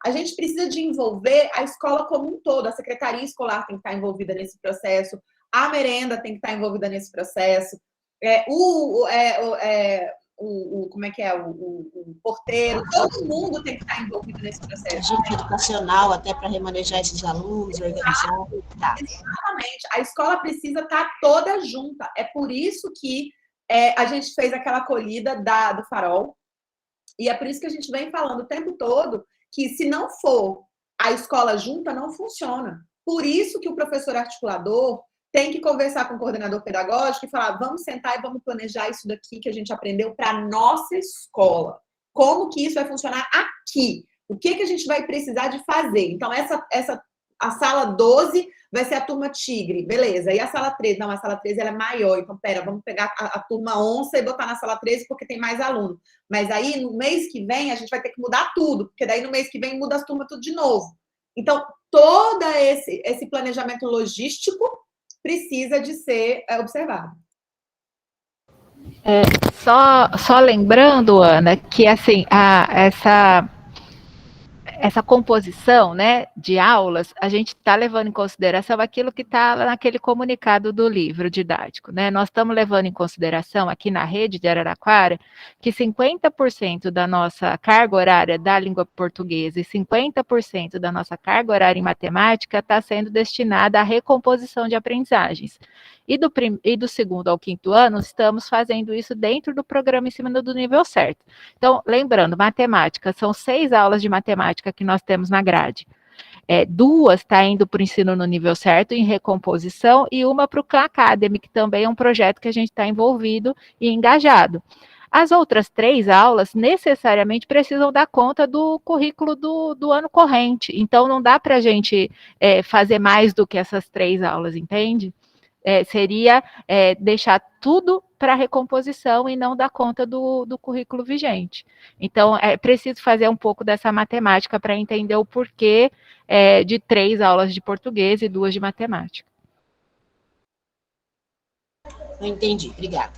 A gente precisa de envolver a escola como um todo, a secretaria escolar tem que estar envolvida nesse processo, a merenda tem que estar envolvida nesse processo, como é que é? O porteiro, todo mundo tem que estar envolvido nesse processo. Agente educacional, até para remanejar esses alunos, organizar. Tá. Exatamente. A escola precisa estar toda junta. É por isso que a gente fez aquela acolhida do Farol, e é por isso que a gente vem falando o tempo todo que se não for a escola junta, não funciona. Por isso que o professor articulador tem que conversar com o coordenador pedagógico e falar, vamos sentar e vamos planejar isso daqui que a gente aprendeu para a nossa escola. Como que isso vai funcionar aqui? O que a gente vai precisar de fazer? Então, a sala 12 vai ser a turma tigre, beleza. E a sala 13? Não, a sala 13 ela é maior. Então, vamos pegar a turma onça e botar na sala 13 porque tem mais aluno. Mas aí, no mês que vem, a gente vai ter que mudar tudo, porque daí no mês que vem muda as turmas tudo de novo. Então, todo esse planejamento logístico precisa de ser observado. Só lembrando, Ana, que assim, essa composição, né, de aulas, a gente está levando em consideração aquilo que está naquele comunicado do livro didático, né? Nós estamos levando em consideração aqui na rede de Araraquara que 50% da nossa carga horária da língua portuguesa e 50% da nossa carga horária em matemática está sendo destinada à recomposição de aprendizagens. E do segundo ao quinto ano, estamos fazendo isso dentro do programa em cima do nível certo. Então, lembrando, matemática, são 6 aulas de matemática que nós temos na grade. 2 está indo para o ensino no nível certo, em recomposição, e uma para o Khan Academy, que também é um projeto que a gente está envolvido e engajado. As outras 3 aulas necessariamente precisam dar conta do currículo do ano corrente. Então, não dá para a gente fazer mais do que essas 3 aulas, entende? Seria deixar tudo para recomposição e não dar conta do currículo vigente. Então, é preciso fazer um pouco dessa matemática para entender o porquê de 3 aulas de português e 2 de matemática. Eu entendi, obrigada.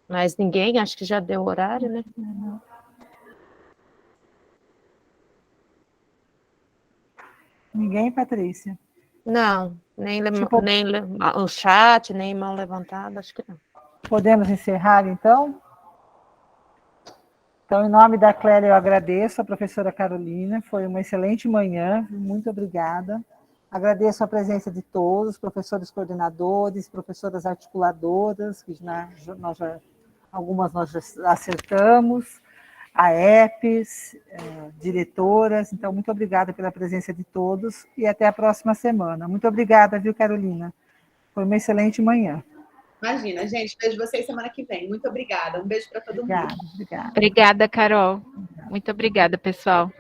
Mas ninguém, acho que já deu o horário, né? Ninguém, Patrícia? Não, nem o chat, nem mão levantada, acho que não. Podemos encerrar, então? Então, em nome da Clélia, eu agradeço a professora Carolina, foi uma excelente manhã, muito obrigada. Agradeço a presença de todos, professores coordenadores, professoras articuladoras, que algumas nós já acertamos, a EPES, diretoras. Então, muito obrigada pela presença de todos e até a próxima semana. Muito obrigada, viu, Carolina? Foi uma excelente manhã. Imagina, gente, vejo vocês semana que vem. Muito obrigada. Um beijo para todo mundo. Obrigada. Obrigada, Carol. Muito obrigada, pessoal.